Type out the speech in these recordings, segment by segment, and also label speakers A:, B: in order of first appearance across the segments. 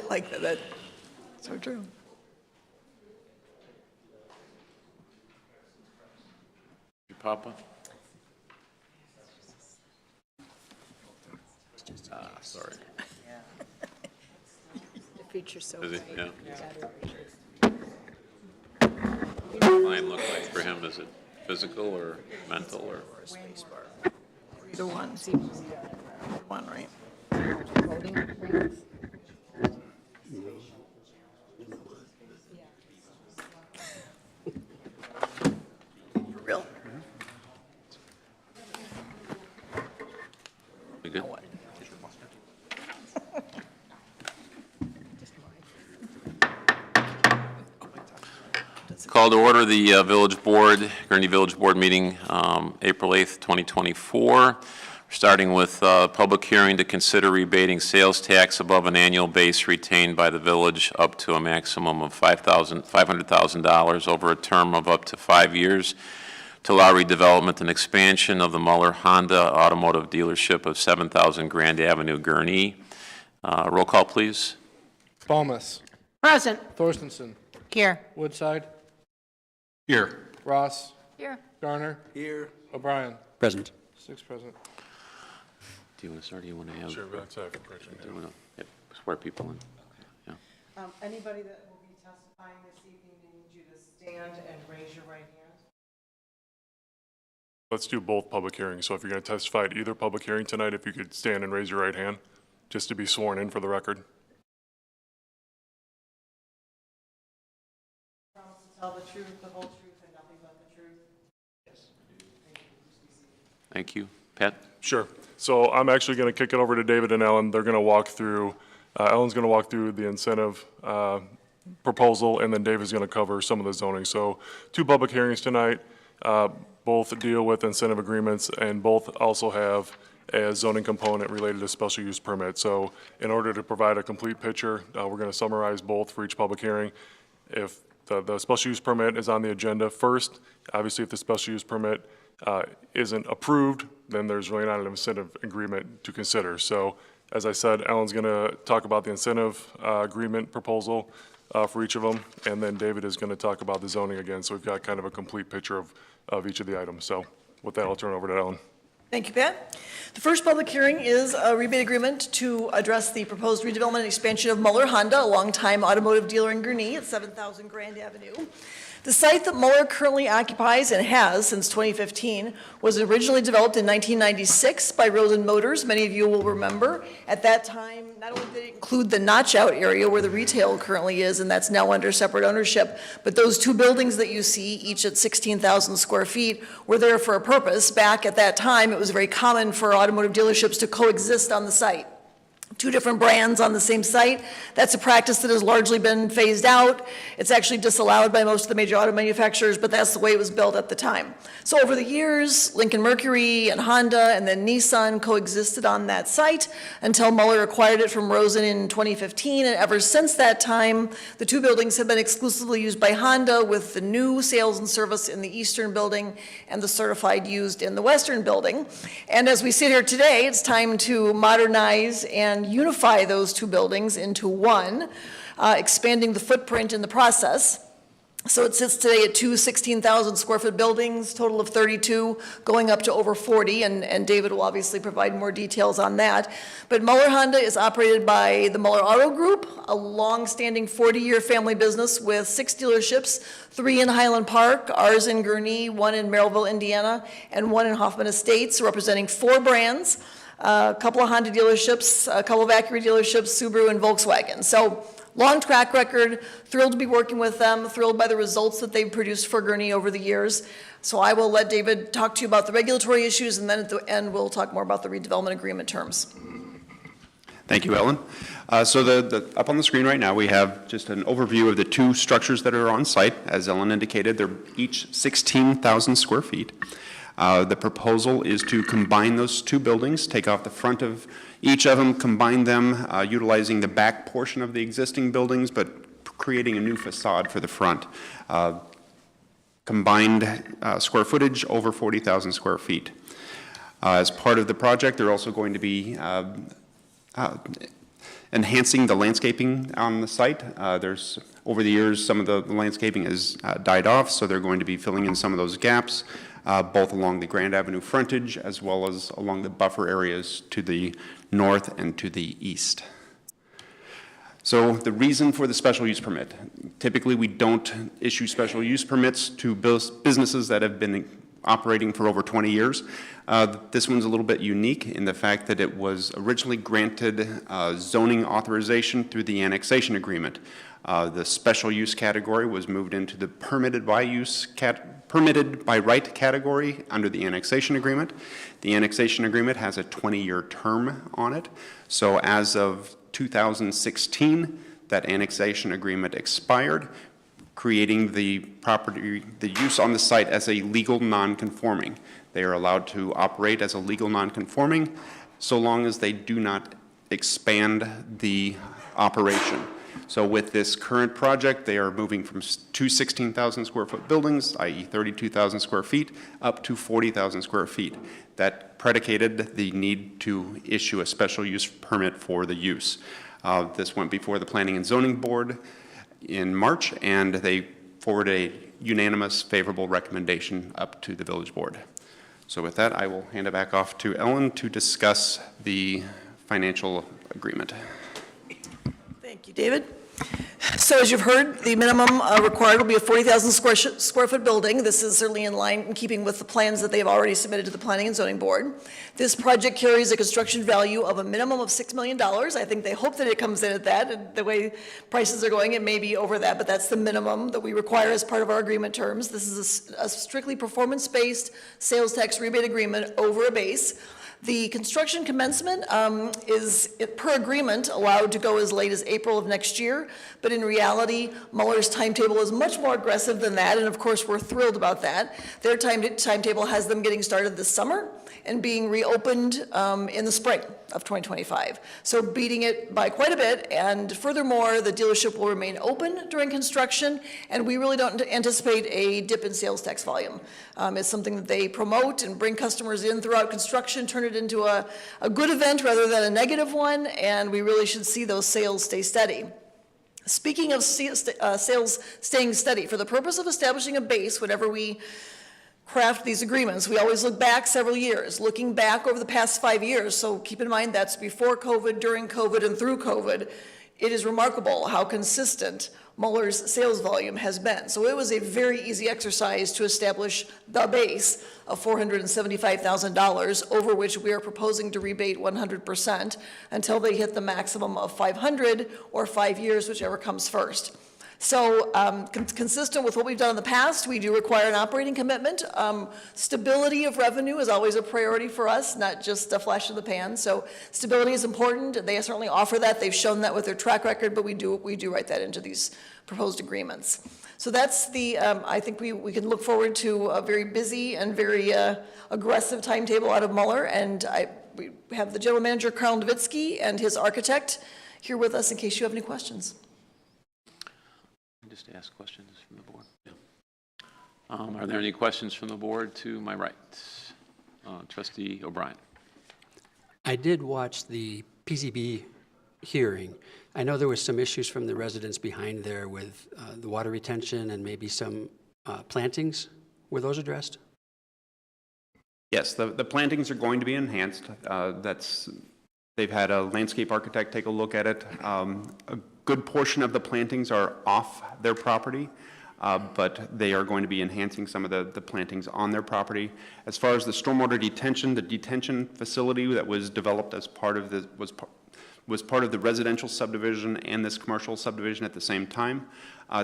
A: like that. That's so true.
B: Papa? Sorry.
C: The feature's so
B: Is it?
C: bright.
B: Yeah. What does mine look like for him? Is it physical or mental or?
A: Either one. One, right? Real.
B: You good? Call to order the Village Board, Gurnee Village Board meeting, April 8th, 2024. Starting with public hearing to consider rebating sales tax above an annual base retained by the village up to a maximum of $500,000 over a term of up to 5 years to allow redevelopment and expansion of the Muller Honda Automotive Dealership of 7,000 Grand Avenue, Gurnee. Roll call, please.
D: Balmas.
C: Present.
D: Thorstensen.
C: Here.
D: Woodside.
B: Here.
D: Ross.
C: Here.
D: Garner.
E: Here.
D: O'Brien.
E: Present.
D: 6 present.
B: Do you want to start or do you want to have?
E: Sure, that's after question.
B: Do you want to swear people in? Yeah.
F: Anybody that will be testifying this evening, we need you to stand and raise your right hand.
E: Let's do both public hearings. So if you're going to testify at either public hearing tonight, if you could stand and raise your right hand, just to be sworn in for the record.
F: Promise to tell the truth, the whole truth, and nothing but the truth. Yes.
B: Thank you. Pat?
E: Sure. So I'm actually going to kick it over to David and Ellen. They're going to walk through, Ellen's going to walk through the incentive proposal, and then David's going to cover some of the zoning. So 2 public hearings tonight, both deal with incentive agreements, and both also have a zoning component related to special use permit. So in order to provide a complete picture, we're going to summarize both for each public hearing. If the special use permit is on the agenda first, obviously if the special use permit isn't approved, then there's really not an incentive agreement to consider. So as I said, Ellen's going to talk about the incentive agreement proposal for each of them, and then David is going to talk about the zoning again. So we've got kind of a complete picture of each of the items. So with that, I'll turn it over to Ellen.
A: Thank you, Pat. The first public hearing is a rebate agreement to address the proposed redevelopment and expansion of Muller Honda, a longtime automotive dealer in Gurnee at 7,000 Grand Avenue. The site that Muller currently occupies and has since 2015 was originally developed in 1996 by Rosen Motors. Many of you will remember. At that time, not only did it include the notch-out area where the retail currently is, and that's now under separate ownership, but those 2 buildings that you see, each at 16,000 square feet, were there for a purpose. Back at that time, it was very common for automotive dealerships to coexist on the site. 2 different brands on the same site. That's a practice that has largely been phased out. It's actually disallowed by most of the major auto manufacturers, but that's the way it was built at the time. So over the years, Lincoln Mercury and Honda and then Nissan coexisted on that site until Muller acquired it from Rosen in 2015. And ever since that time, the 2 buildings have been exclusively used by Honda, with the new sales and service in the eastern building and the certified used in the western building. And as we sit here today, it's time to modernize and unify those 2 buildings into one, expanding the footprint in the process. So it sits today at 2 16,000 square foot buildings, total of 32, going up to over 40, and David will obviously provide more details on that. But Muller Honda is operated by the Muller Auto Group, a long-standing 40-year family business with 6 dealerships, 3 in Highland Park, ours in Gurnee, 1 in Merrillville, Indiana, and 1 in Hoffman Estates, representing 4 brands. A couple of Honda dealerships, a couple of Acura dealerships, Subaru and Volkswagen. So long track record, thrilled to be working with them, thrilled by the results that they've produced for Gurnee over the years. So I will let David talk to you about the regulatory issues, and then at the end we'll talk more about the redevelopment agreement terms.
G: Thank you, Ellen. So up on the screen right now, we have just an overview of the 2 structures that are on site. As Ellen indicated, they're each 16,000 square feet. The proposal is to combine those 2 buildings, take off the front of each of them, combine them, utilizing the back portion of the existing buildings, but creating a new facade for the front. Combined square footage over 40,000 square feet. As part of the project, they're also going to be enhancing the landscaping on the site. There's, over the years, some of the landscaping has died off, so they're going to be filling in some of those gaps, both along the Grand Avenue frontage as well as along the buffer areas to the north and to the east. So the reason for the special use permit, typically we don't issue special use permits to businesses that have been operating for over 20 years. This one's a little bit unique in the fact that it was originally granted zoning authorization through the annexation agreement. The special use category was moved into the permitted by right category under the annexation agreement. The annexation agreement has a 20-year term on it. So as of 2016, that annexation agreement expired, creating the property, the use on the site as a legal non-conforming. They are allowed to operate as a legal non-conforming so long as they do not expand the operation. So with this current project, they are moving from two 16,000 square foot buildings, i.e. 32,000 square feet, up to 40,000 square feet. That predicated the need to issue a special use permit for the use. This went before the Planning and Zoning Board in March, and they forwarded a unanimous favorable recommendation up to the Village Board. So with that, I will hand it back off to Ellen to discuss the financial agreement.
A: Thank you, David. So as you've heard, the minimum required will be a 40,000 square foot building. This is certainly in line in keeping with the plans that they've already submitted to the Planning and Zoning Board. This project carries a construction value of a minimum of $6 million. I think they hope that it comes in at that, and the way prices are going, it may be over that, but that's the minimum that we require as part of our agreement terms. This is a strictly performance-based sales tax rebate agreement over a base. The construction commencement is, per agreement, allowed to go as late as April of next year, but in reality, Muller's timetable is much more aggressive than that, and of course, we're thrilled about that. Their timetable has them getting started this summer and being reopened in the spring of 2025. So beating it by quite a bit, and furthermore, the dealership will remain open during construction, and we really don't anticipate a dip in sales tax volume. It's something that they promote and bring customers in throughout construction, turn it into a good event rather than a negative one, and we really should see those sales stay steady. Speaking of sales staying steady, for the purpose of establishing a base, whenever we craft these agreements, we always look back several years, looking back over the past 5 years. So keep in mind that's before COVID, during COVID, and through COVID. It is remarkable how consistent Muller's sales volume has been. So it was a very easy exercise to establish the base of $475,000, over which we are proposing to rebate 100% until they hit the maximum of $500 or 5 years, whichever comes first. So consistent with what we've done in the past, we do require an operating commitment. Stability of revenue is always a priority for us, not just a flash in the pan. So stability is important. They certainly offer that. They've shown that with their track record, but we do write that into these proposed agreements. So that's the, I think we can look forward to a very busy and very aggressive timetable out of Muller. And we have the general manager, Karl Nowitzki, and his architect here with us in case you have any questions.
B: Just ask questions from the board. Yeah. Are there any questions from the board to my right? Trustee O'Brien.
C: I did watch the PZB hearing. I know there was some issues from the residents behind there with the water retention and maybe some plantings. Were those addressed?
G: Yes, the plantings are going to be enhanced. They've had a landscape architect take a look at it. A good portion of the plantings are off their property, but they are going to be enhancing some of the plantings on their property. As far as the stormwater detention, the detention facility that was developed as part of the, was part of the residential subdivision and this commercial subdivision at the same time.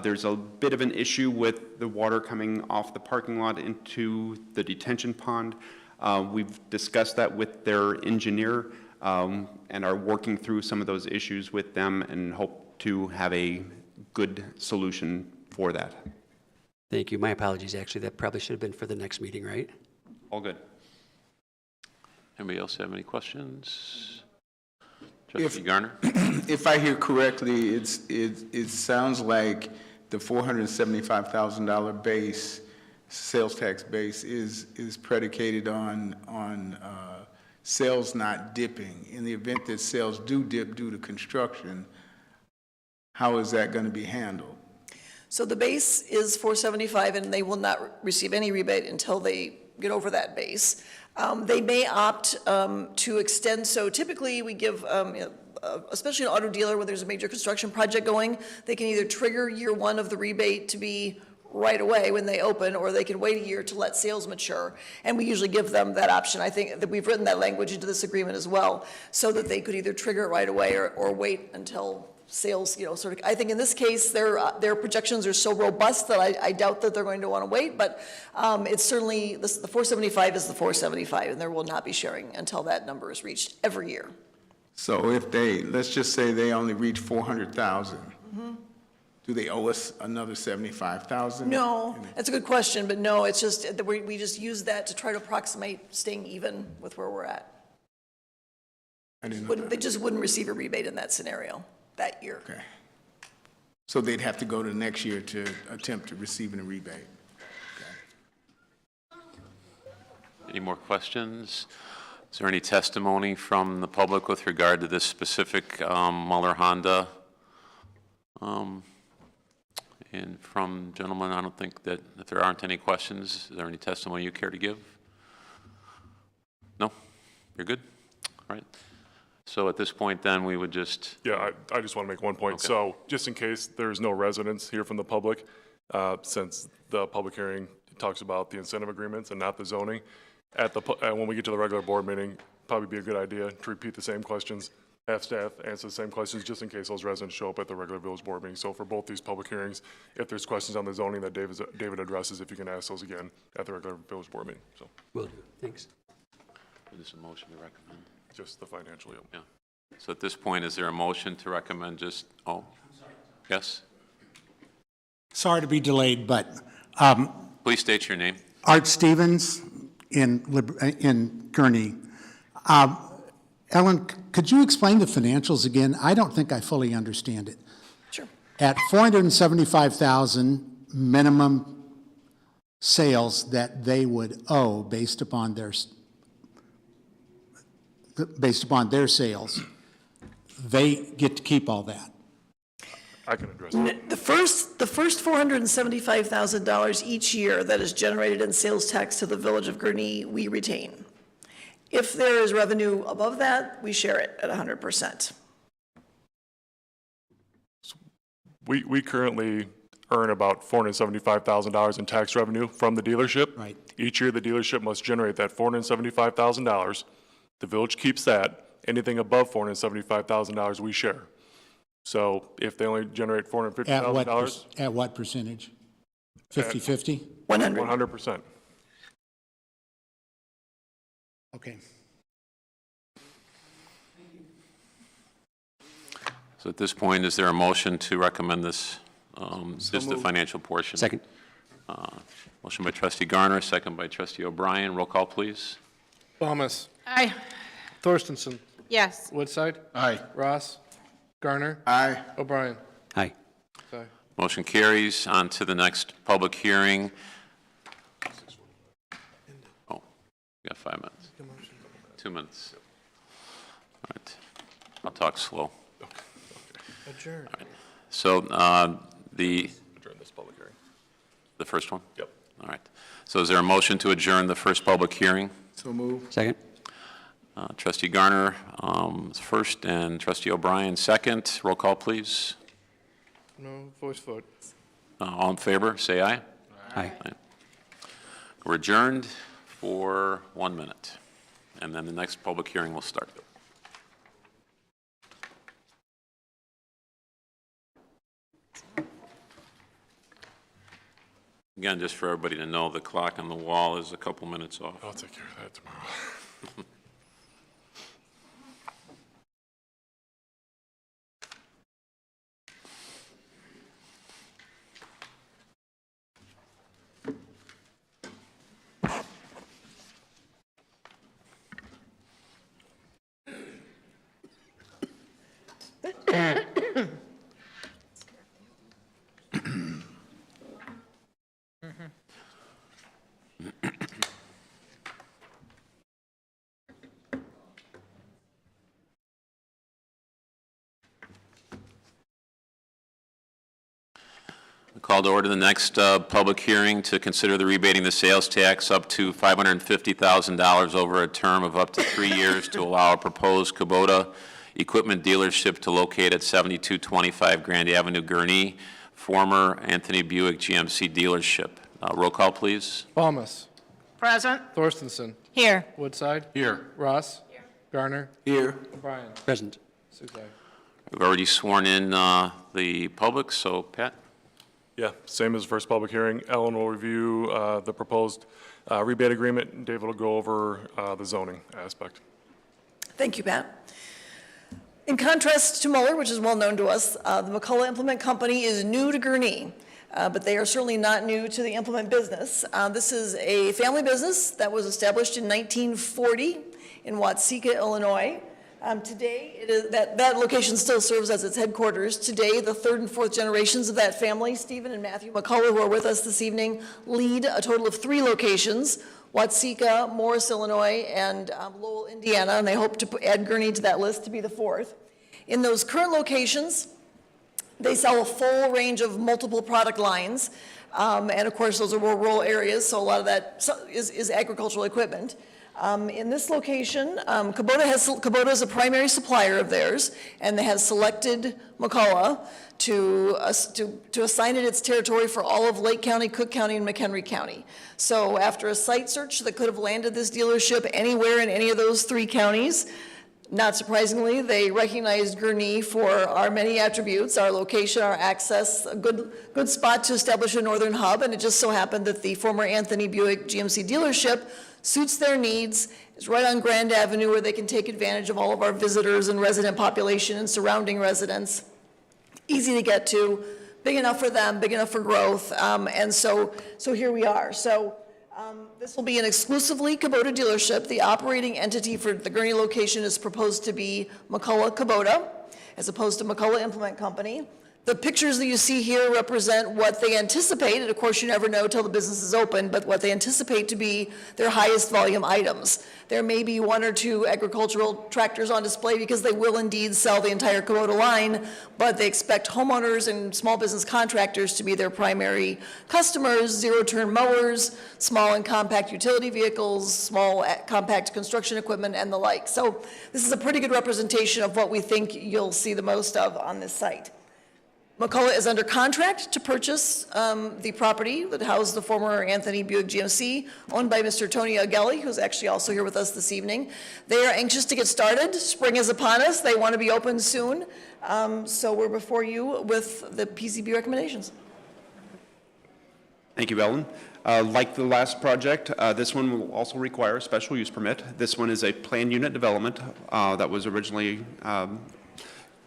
G: There's a bit of an issue with the water coming off the parking lot into the detention pond. We've discussed that with their engineer and are working through some of those issues with them and hope to have a good solution for that.
C: Thank you. My apologies, actually. That probably should have been for the next meeting, right?
G: All good.
B: Anybody else have any questions? Trustee Garner?
H: If I hear correctly, it sounds like the $475,000 base, sales tax base, is predicated on sales not dipping. In the event that sales do dip due to construction, how is that going to be handled?
A: So the base is 475, and they will not receive any rebate until they get over that base. They may opt to extend, so typically we give, especially an auto dealer where there's a major construction project going, they can either trigger year one of the rebate to be right away when they open, or they can wait a year to let sales mature. And we usually give them that option. I think that we've written that language into this agreement as well, so that they could either trigger it right away or wait until sales, sort of, I think in this case, their projections are so robust that I doubt that they're going to want to wait, but it's certainly, the 475 is the 475, and there will not be sharing until that number is reached every year.
H: So if they, let's just say they only reach 400,000, do they owe us another 75,000?
A: No, that's a good question, but no, it's just, that we just use that to try to approximate staying even with where we're at.
H: I didn't know
A: They just wouldn't receive a rebate in that scenario, that year.
H: Okay. So they'd have to go to next year to attempt to receiving a rebate.
B: Any more questions? Is there any testimony from the public with regard to this specific Muller Honda? And from gentlemen, I don't think that, if there aren't any questions, is there any testimony you care to give? No? You're good? All right. So at this point, then, we would just,
E: Yeah, I just want to make one point.
B: Okay.
E: So just in case there's no residents here from the public, since the public hearing talks about the incentive agreements and not the zoning, when we get to the regular board meeting, probably be a good idea to repeat the same questions, have staff answer the same questions, just in case those residents show up at the regular village board meeting. So for both these public hearings, if there's questions on the zoning that David addresses, if you can ask those again at the regular village board meeting. So
C: Will do. Thanks.
B: is this a motion to recommend?
E: just the financial, yep.
B: Yeah. So at this point, is there a motion to recommend just, yes?
I: Sorry to be delayed, but
B: Please state your name.
I: Art Stevens in Gurnee. Ellen, could you explain the financials again? I don't think I fully understand it.
A: Sure.
I: At 475,000 minimum sales that they would owe based upon their sales, they get to keep all that.
E: I can address that.
A: The first $475,000 each year that is generated in sales tax to the Village of Gurnee, we retain. If there is revenue above that, we share it at 100%.
E: We currently earn about $475,000 in tax revenue from the dealership.
I: Right.
E: Each year, the dealership must generate that $475,000. The village keeps that. Anything above $475,000, we share. So if they only generate $450,000,
I: At what percentage? 50/50?
A: 100.
E: 100%.
I: Okay.
B: So at this point, is there a motion to recommend this, just the financial portion?
C: Second.
B: Motion by trustee Garner, second by trustee O'Brien. Roll call, please.
D: Thomas.
F: Aye.
D: Thorstenson.
F: Yes.
D: Woodside.
H: Aye.
D: Ross. Garner.
H: Aye.
D: O'Brien.
C: Aye.
D: Sorry.
B: Motion carries. On to the next public hearing. Oh, you got 5 minutes. 2 minutes. All right. I'll talk slow.
D: Adjourn.
B: So
E: Adjourn this public hearing.
B: the first one?
E: Yep.
B: All right. So is there a motion to adjourn the first public hearing?
H: So move.
C: Second.
B: Trustee Garner is first and trustee O'Brien second. Roll call, please.
D: No voice vote.
B: All in favor, say aye.
C: Aye.
B: We're adjourned for 1 minute, and then the next public hearing will start. Again, just for everybody to know, the clock on the wall is a couple minutes off.
E: I'll take care of that tomorrow.
B: Call to order the next public hearing to consider the rebating the sales tax up to $550,000 over a term of up to 3 years to allow a proposed Kubota equipment dealership to locate at 7225 Grand Avenue, Gurnee, former Anthony Buick GMC dealership. Roll call, please.
D: Thomas.
F: Present.
D: Thorstenson.
F: Here.
D: Woodside.
B: Here.
D: Ross. Garner.
H: Here.
D: O'Brien.
C: Present.
D: 6 ayes.
B: We've already sworn in the public, so Pat?
E: Yeah, same as the first public hearing. Ellen will review the proposed rebate agreement, and David will go over the zoning aspect.
A: Thank you, Pat. In contrast to Muller, which is well known to us, the McCullough Implement Company is new to Gurnee, but they are certainly not new to the implement business. This is a family business that was established in 1940 in Watseka, Illinois. Today, that location still serves as its headquarters. Today, the third and fourth generations of that family, Stephen and Matthew McCullough, who are with us this evening, lead a total of 3 locations, Watseka, Morris, Illinois, and Lowell, Indiana, and they hope to add Gurnee to that list to be the 4th. In those current locations, they sell a full range of multiple product lines, and of course, those are more rural areas, so a lot of that is agricultural equipment. In this location, Kubota is a primary supplier of theirs, and they have selected McCullough to assign it its territory for all of Lake County, Cook County, and McHenry County. So after a site search that could have landed this dealership anywhere in any of those 3 counties, not surprisingly, they recognized Gurnee for our many attributes, our location, our access, a good spot to establish a northern hub, and it just so happened that the former Anthony Buick GMC dealership suits their needs, is right on Grand Avenue where they can take advantage of all of our visitors and resident population and surrounding residents. Easy to get to, big enough for them, big enough for growth, and so here we are. So this will be an exclusively Kubota dealership. The operating entity for the Gurnee location is proposed to be McCullough Kubota, as opposed to McCullough Implement Company. The pictures that you see here represent what they anticipate, and of course you never know till the business is open, but what they anticipate to be their highest volume items. There may be 1 or 2 agricultural tractors on display because they will indeed sell the entire Kubota line, but they expect homeowners and small business contractors to be their primary customers, zero-turn mowers, small and compact utility vehicles, small compact construction equipment, and the like. So this is a pretty good representation of what we think you'll see the most of on this site. McCullough is under contract to purchase the property that housed the former Anthony Buick GMC, owned by Mr. Tony Agelli, who's actually also here with us this evening. They are anxious to get started. Spring is upon us. They want to be open soon. So we're before you with the PCB recommendations.
G: Thank you, Ellen. Like the last project, this one will also require a special use permit. This one is a planned unit development that was originally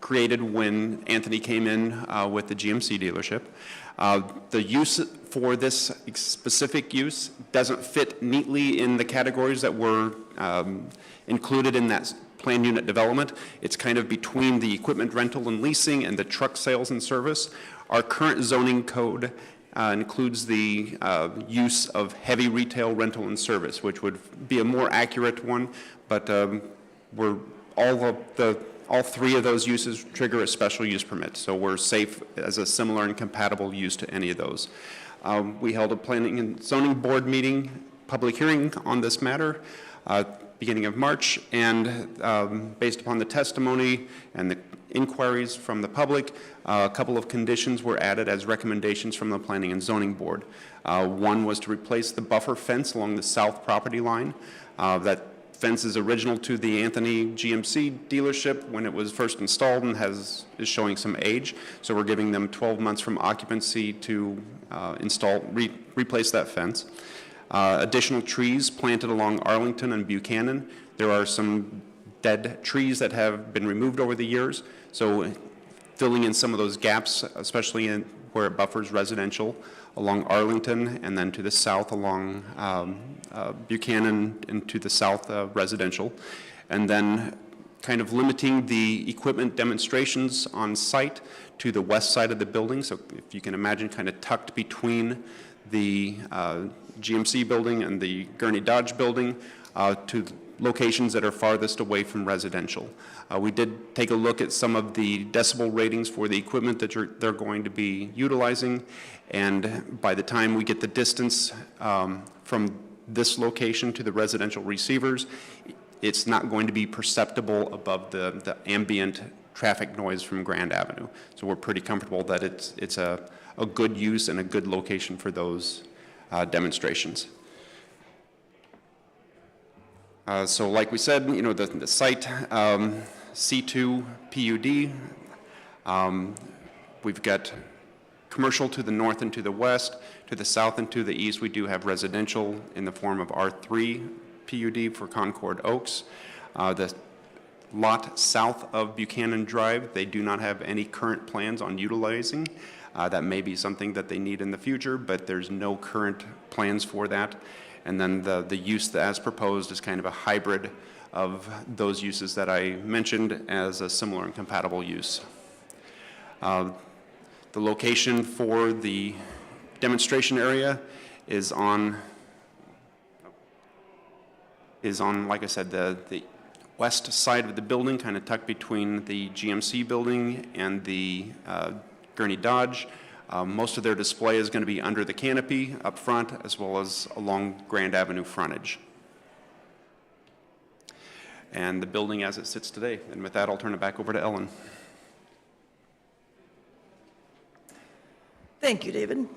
G: created when Anthony came in with the GMC dealership. The use for this specific use doesn't fit neatly in the categories that were included in that planned unit development. It's kind of between the equipment rental and leasing and the truck sales and service. Our current zoning code includes the use of heavy retail rental and service, which would be a more accurate one, but all 3 of those uses trigger a special use permit, so we're safe as a similar and compatible use to any of those. We held a planning and zoning board meeting, public hearing on this matter, beginning of March, and based upon the testimony and the inquiries from the public, a couple of conditions were added as recommendations from the planning and zoning board. One was to replace the buffer fence along the south property line. That fence is original to the Anthony GMC dealership when it was first installed and is showing some age. So we're giving them 12 months from occupancy to replace that fence. Additional trees planted along Arlington and Buchanan. There are some dead trees that have been removed over the years. So filling in some of those gaps, especially where it buffers residential along Arlington and then to the south along Buchanan and to the south residential. And then kind of limiting the equipment demonstrations on site to the west side of the building. So if you can imagine, kind of tucked between the GMC building and the Gurnee Dodge building to locations that are farthest away from residential. We did take a look at some of the decibel ratings for the equipment that they're going to be utilizing, and by the time we get the distance from this location to the residential receivers, it's not going to be perceptible above the ambient traffic noise from Grand Avenue. So we're pretty comfortable that it's a good use and a good location for those demonstrations. So like we said, you know, the site, C2 PUD, we've got commercial to the north and to the west. To the south and to the east, we do have residential in the form of R3 PUD for Concord Oaks. The lot south of Buchanan Drive, they do not have any current plans on utilizing. That may be something that they need in the future, but there's no current plans for that. And then the use as proposed is kind of a hybrid of those uses that I mentioned as a similar and compatible use. The location for the demonstration area is on, like I said, the west side of the building, kind of tucked between the GMC building and the Gurney Dodge. Most of their display is going to be under the canopy up front, as well as along Grand Avenue frontage. And the building as it sits today. And with that, I'll turn it back over to Ellen.
A: Thank you, David.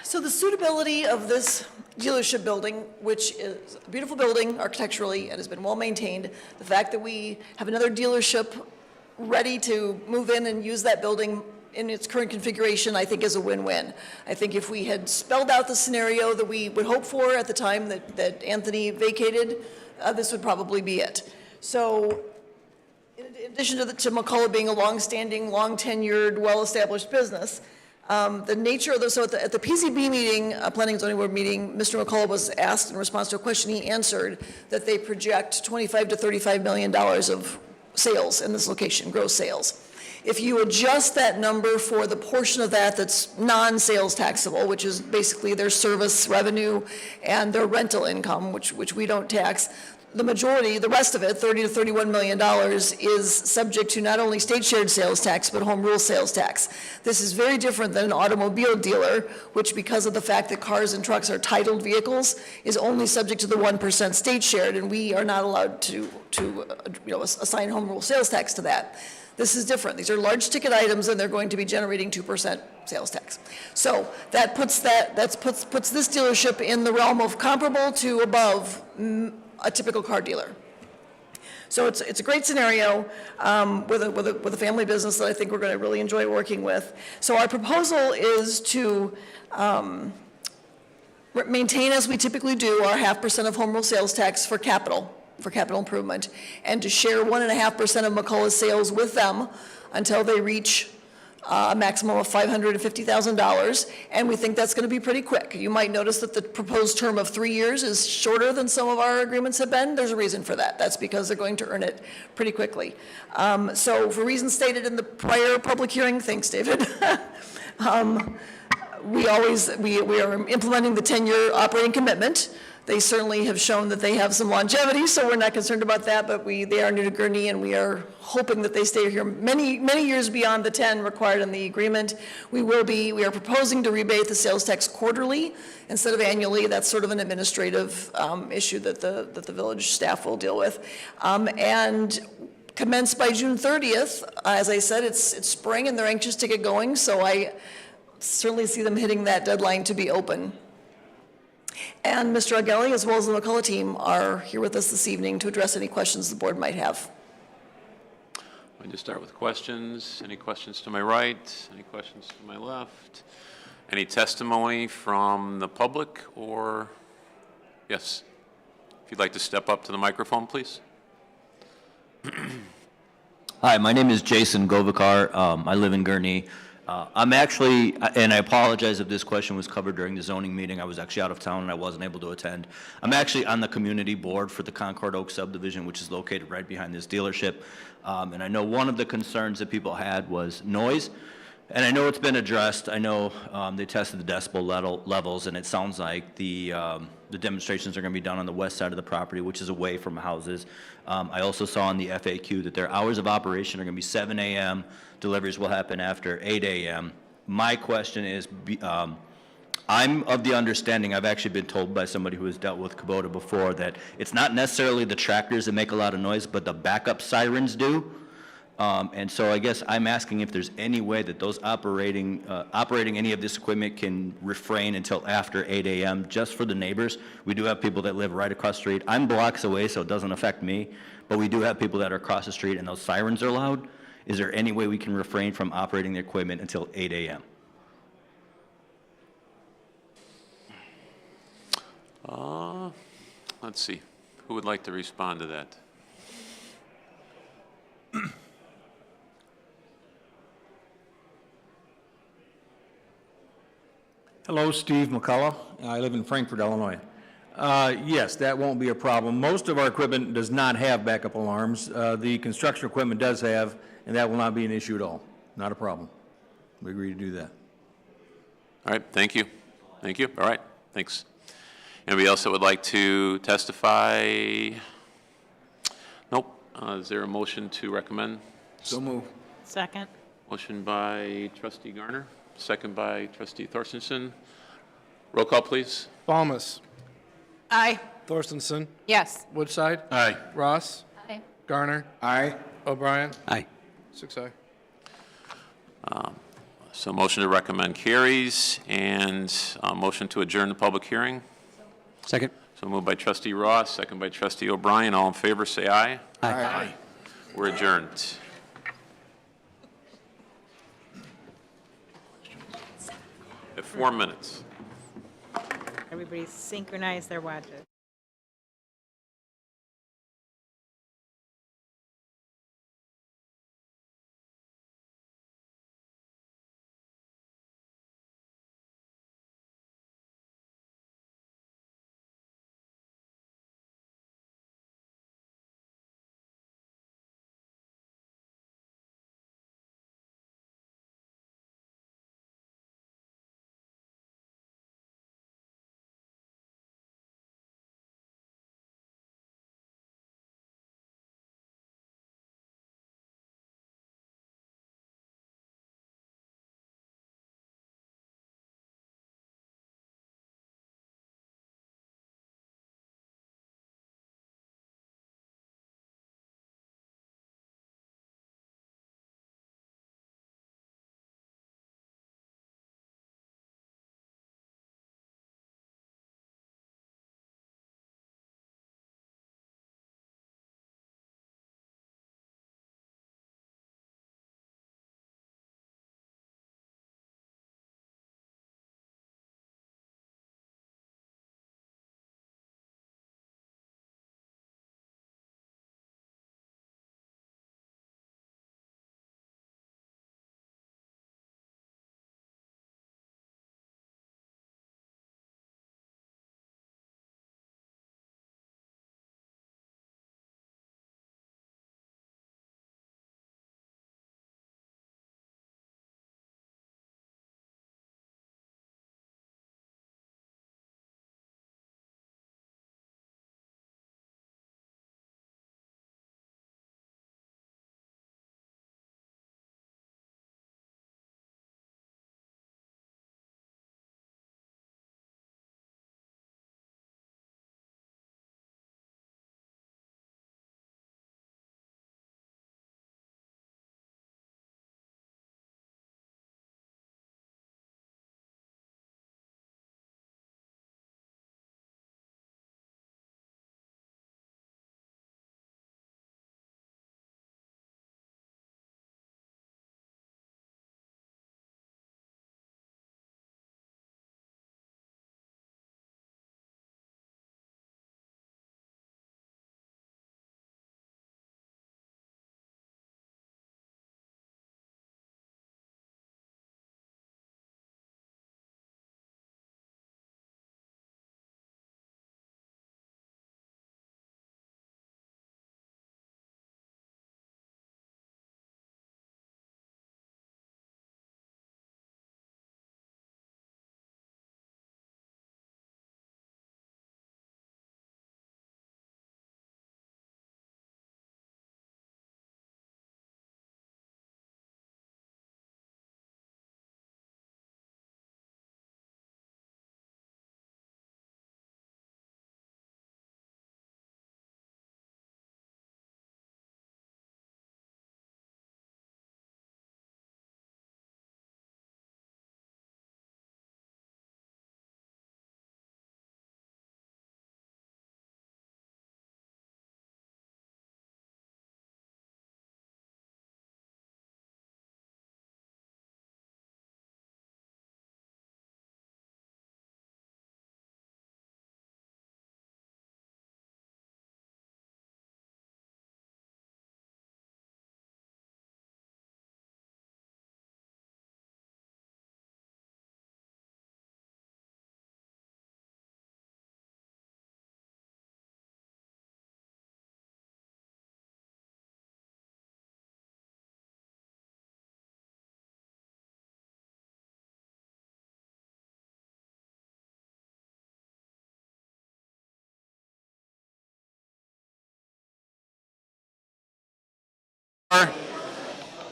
A: So the suitability of this dealership building, which is a beautiful building architecturally and has been well maintained, the fact that we have another dealership ready to move in and use that building in its current configuration, I think is a win-win. I think if we had spelled out the scenario that we would hope for at the time that Anthony vacated, this would probably be it. So in addition to McCullough being a long-standing, long-tenured, well-established business, the nature of so at the PZB meeting, Planning and Zoning Board meeting, Mr. McCullough was asked in response to a question, he answered that they project $25 to $35 million of sales in this location, gross sales. If you adjust that number for the portion of that that's non-sales taxable, which is basically their service revenue and their rental income, which we don't tax, the majority, the rest of it, $30 to $31 million, is subject to not only state shared sales tax, but home rule sales tax. This is very different than an automobile dealer, which because of the fact that cars and trucks are titled vehicles, is only subject to the 1% state shared, and we are not allowed to assign home rule sales tax to that. This is different. These are large ticket items, and they're going to be generating 2% sales tax. So that puts this dealership in the realm of comparable to above a typical car dealer. So it's a great scenario with a family business that I think we're going to really enjoy working with. So our proposal is to maintain, as we typically do, our 0.5% of home rule sales tax for capital improvement, and to share 1.5% of McCullough's sales with them until they reach a maximum of $550,000, and we think that's going to be pretty quick. You might notice that the proposed term of 3 years is shorter than some of our agreements have been. There's a reason for that. That's because they're going to earn it pretty quickly. So for reasons stated in the prior public hearing, thanks, David, we are implementing the 10-year operating commitment. They certainly have shown that they have some longevity, so we're not concerned about that, but they are new to Gurnee, and we are hoping that they stay here many, many years beyond the 10 required in the agreement. We are proposing to rebate the sales tax quarterly instead of annually. That's sort of an administrative issue that the village staff will deal with. And commence by June 30th. As I said, it's spring, and they're anxious to get going, so I certainly see them hitting that deadline to be open. And Mr. Augelli, as well as the McCullough team, are here with us this evening to address any questions the board might have.
B: I'm going to start with questions. Any questions to my right? Any questions to my left? Any testimony from the public or, yes? If you'd like to step up to the microphone, please.
J: Hi, my name is Jason Govakar. I live in Gurnee. I'm actually, and I apologize if this question was covered during the zoning meeting. I was actually out of town and I wasn't able to attend. I'm actually on the community board for the Concord Oaks subdivision, which is located right behind this dealership. And I know one of the concerns that people had was noise. And I know it's been addressed. I know they tested the decibel levels, and it sounds like the the demonstrations are going to be done on the west side of the property, which is away from houses. I also saw in the FAQ that their hours of operation are going to be 7 a.m. Deliveries will happen after 8 a.m. My question is, I'm of the understanding, I've actually been told by somebody who has dealt with Kubota before, that it's not necessarily the tractors that make a lot of noise, but the backup sirens do. And so I guess I'm asking if there's any way that those operating any of this equipment can refrain until after 8 a.m. just for the neighbors. We do have people that live right across the street. I'm blocks away, so it doesn't affect me, but we do have people that are across the street and those sirens are loud. Is there any way we can refrain from operating the equipment until 8 a.m.?
B: Let's see. Who would like to respond to that?
K: Hello, Steve McCullough. I live in Frankfort, Illinois. Yes, that won't be a problem. Most of our equipment does not have backup alarms. The construction equipment does have, and that will not be an issue at all. Not a problem. We agree to do that.
B: All right, thank you. Thank you. All right, thanks. Anybody else that would like to testify? Nope. Is there a motion to recommend?
H: So move.
F: Second.
B: Motion by trustee Garner, second by trustee Thorstensen. Roll call, please.
D: Balmas.
F: Aye.
D: Thorstensen.
F: Yes.
D: Woodside.
B: Aye.
D: Ross.
F: Aye.
D: Garner.
H: Aye.
D: O'Brien.
C: Aye.
D: 6 aye.
B: So motion to recommend carries, and motion to adjourn the public hearing.
C: Second.
B: So moved by trustee Ross, second by trustee O'Brien. All in favor, say aye.
H: Aye.
B: We're adjourned. At 4 minutes.
F: Everybody synchronize their watches.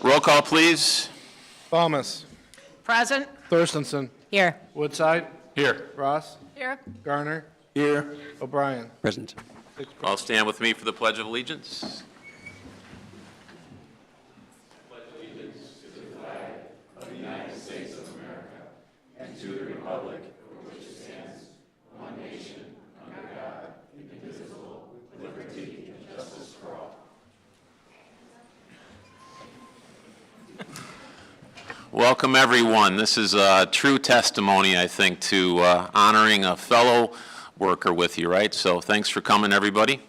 B: Roll call, please.
D: Thomas.
F: Present.
D: Thorstenson.
F: Here.
D: Woodside.
B: Here.
D: Ross.
F: Here.
D: Garner.
H: Here.
D: O'Brien.
C: Present.
B: All stand with me for the Pledge of Allegiance. Welcome, everyone. This is a true testimony, I think, to honoring a fellow worker with you, right? So thanks for coming, everybody.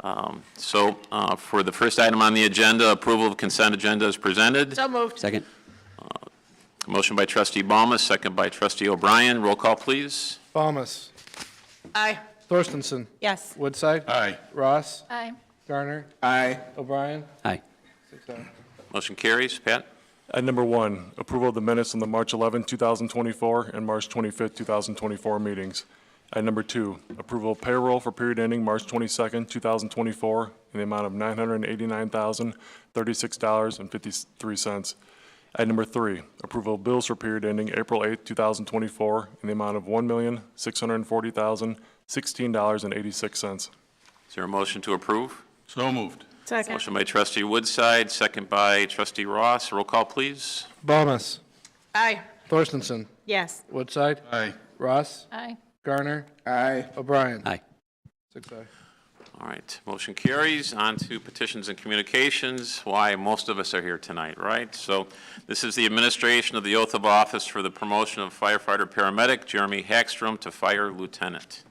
B: For the first item on the agenda, approval of consent agenda is presented.
F: So moved.
C: Second.
B: Motion by trustee Baumus, second by trustee O'Brien. Roll call, please.
D: Thomas.
F: Aye.
D: Thorstenson.
F: Yes.
D: Woodside.
B: Aye.
D: Ross.
F: Aye.
D: Garner.
H: Aye.
D: O'Brien.
C: Aye.
D: 6-0.
B: Motion carries. Pat?
E: Item number 1, approval of the minutes on the March 11, 2024 and March 25, 2024 meetings. Item number 2, approval of payroll for period ending March 22, 2024 in the amount of $989,036.53. Item number 3, approval of bills for period ending April 8, 2024 in the amount of $1,640,016.86.
B: Is there a motion to approve?
E: So moved.
F: Second.
B: Motion by trustee Woodside, second by trustee Ross. Roll call, please.
D: Thomas.
F: Aye.
D: Thorstenson.
F: Yes.
D: Woodside.
E: Aye.
D: Ross.
F: Aye.
D: Garner.
H: Aye.
D: O'Brien.
C: Aye.
D: 6-0.
B: All right, motion carries. On to petitions and communications, why most of us are here tonight, right? So this is the administration of the oath of office for the promotion of firefighter-paramedic Jeremy Hackstrom to fire lieutenant.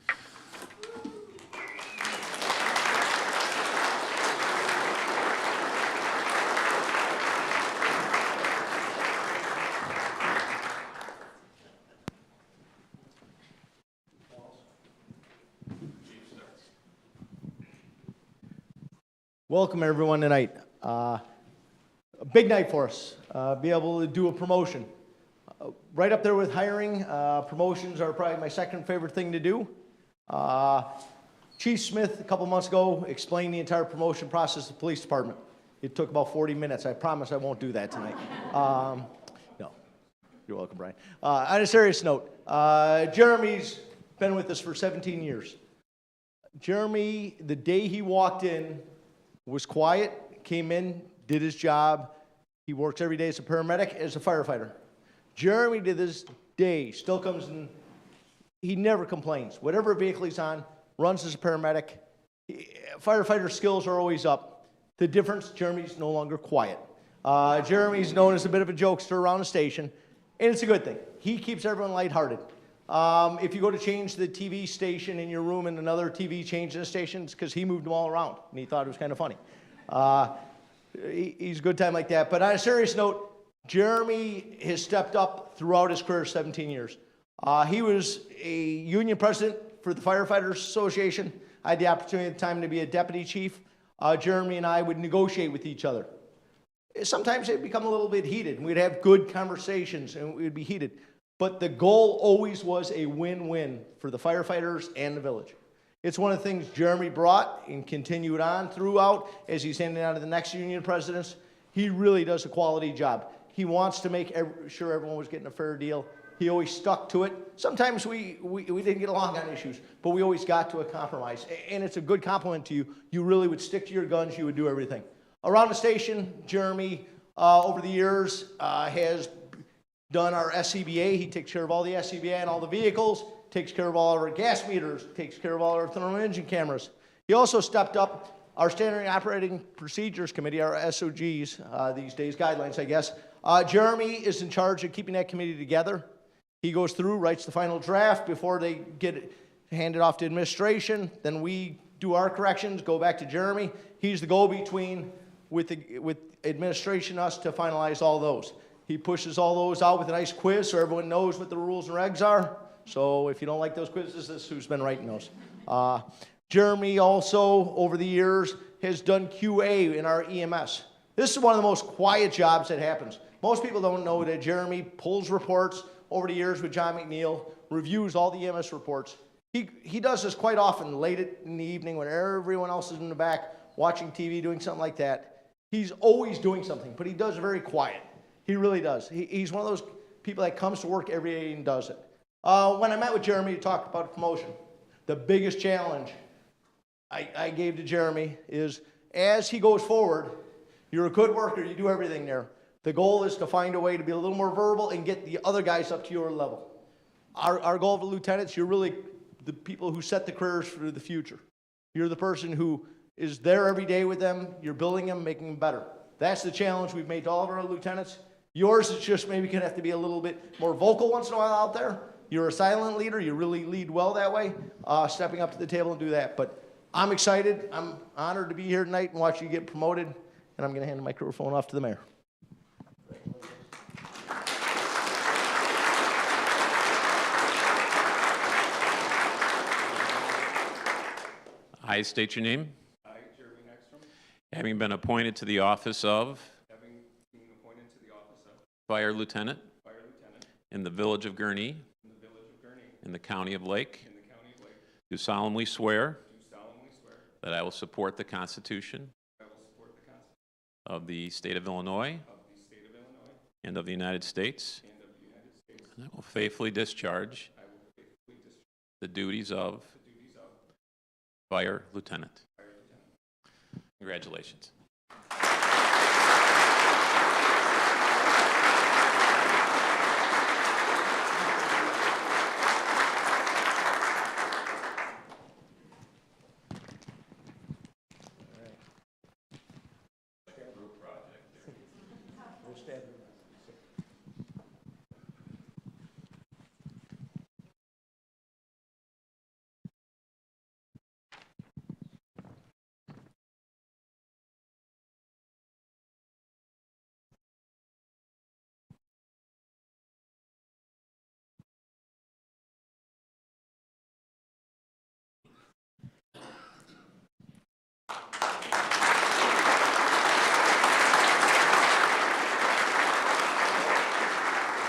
L: Welcome, everyone, tonight. A big night for us, be able to do a promotion. Right up there with hiring, promotions are probably my second favorite thing to do. Chief Smith, a couple months ago, explained the entire promotion process to the police department. It took about 40 minutes. I promise I won't do that tonight. No, you're welcome, Brian. On a serious note, Jeremy's been with us for 17 years. Jeremy, the day he walked in, was quiet, came in, did his job. He works every day as a paramedic, as a firefighter. Jeremy, to this day, still comes in. He never complains. Whatever vehicle he's on, runs as a paramedic. Firefighter skills are always up. The difference, Jeremy's no longer quiet. Jeremy's known as a bit of a jokester around the station, and it's a good thing. He keeps everyone lighthearted. If you go to change the TV station in your room and another TV changed the station, it's because he moved them all around, and he thought it was kind of funny. He's a good time like that. But on a serious note, Jeremy has stepped up throughout his career, 17 years. He was a union president for the Firefighters Association. I had the opportunity at the time to be a deputy chief. Jeremy and I would negotiate with each other. Sometimes it'd become a little bit heated, and we'd have good conversations, and we'd be heated. But the goal always was a win-win for the firefighters and the village. It's one of the things Jeremy brought and continued on throughout as he's handing out to the next union presidents. He really does a quality job. He wants to make sure everyone was getting a fair deal. He always stuck to it. Sometimes we didn't get along on issues, but we always got to a compromise. And it's a good compliment to you. You really would stick to your guns. You would do everything. Around the station, Jeremy, over the years, has done our SCBA. He takes care of all the SCBA and all the vehicles, takes care of all our gas meters, takes care of all our thermal engine cameras. He also stepped up our Standard Operating Procedures Committee, our SOGs, these days, guidelines, I guess. Jeremy is in charge of keeping that committee together. He goes through, writes the final draft before they get it handed off to administration. Then we do our corrections, go back to Jeremy. He's the go-between with administration, us, to finalize all those. He pushes all those out with a nice quiz so everyone knows what the rules and regs are. So if you don't like those quizzes, this is who's been writing those. Jeremy also, over the years, has done QA in our EMS. This is one of the most quiet jobs that happens. Most people don't know that Jeremy pulls reports over the years with John McNeil, reviews all the EMS reports. He does this quite often late in the evening when everyone else is in the back watching TV, doing something like that. He's always doing something, but he does it very quiet. He really does. He's one of those people that comes to work every day and does it. When I met with Jeremy to talk about promotion, the biggest challenge I gave to Jeremy is, as he goes forward, you're a good worker, you do everything there. The goal is to find a way to be a little more verbal and get the other guys up to your level. Our goal for lieutenants, you're really the people who set the careers for the future. You're the person who is there every day with them, you're building them, making them better. That's the challenge we've made to all of our lieutenants. Yours is just maybe gonna have to be a little bit more vocal once in a while out there. You're a silent leader, you really lead well that way, stepping up to the table and do that. But I'm excited, I'm honored to be here tonight and watch you get promoted, and I'm gonna hand the microphone off to the mayor.
B: I state your name. I, Jeremy Hagstrom. Having been appointed to the office of. Fire Lieutenant. In the Village of Gurnee. In the County of Lake. Do solemnly swear. That I will support the Constitution. Of the State of Illinois. And of the United States. And I will faithfully discharge. The duties of. Fire Lieutenant. Congratulations.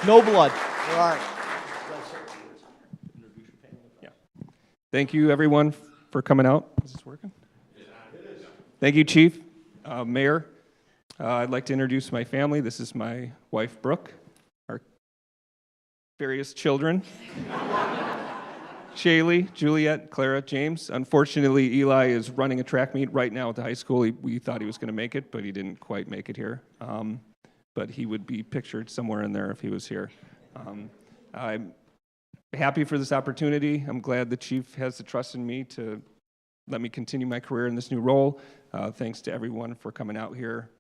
L: No blood. All right.
M: Thank you, everyone, for coming out. Is this working? Thank you, Chief, Mayor. I'd like to introduce my family. This is my wife, Brooke, our various children, Shaylee, Juliet, Clara, James. Unfortunately, Eli is running a track meet right now at the high school. We thought he was going to make it, but he didn't quite make it here. But he would be pictured somewhere in there if he was here. I'm happy for this opportunity. I'm glad the chief has the trust in me to let me continue my career in this new role. Thanks to everyone for coming out here.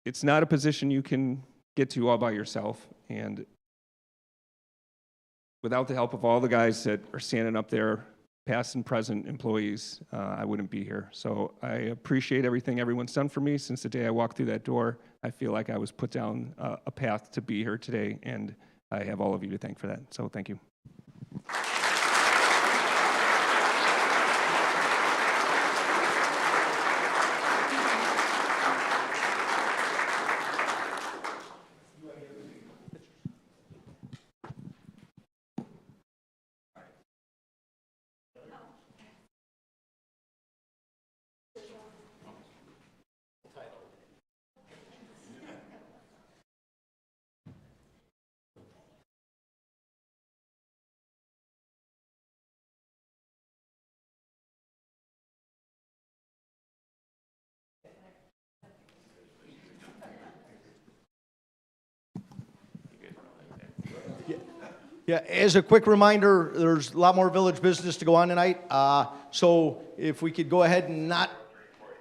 M: It's not a position you can get to all by yourself, and without the help of all the guys that are standing up there, past and present employees, I wouldn't be here. So I appreciate everything everyone's done for me since the day I walked through that door. I feel like I was put down a path to be here today, and I have all of you to thank for that. So thank you.
L: Yeah, as a quick reminder, there's a lot more village business to go on tonight. So if we could go ahead and not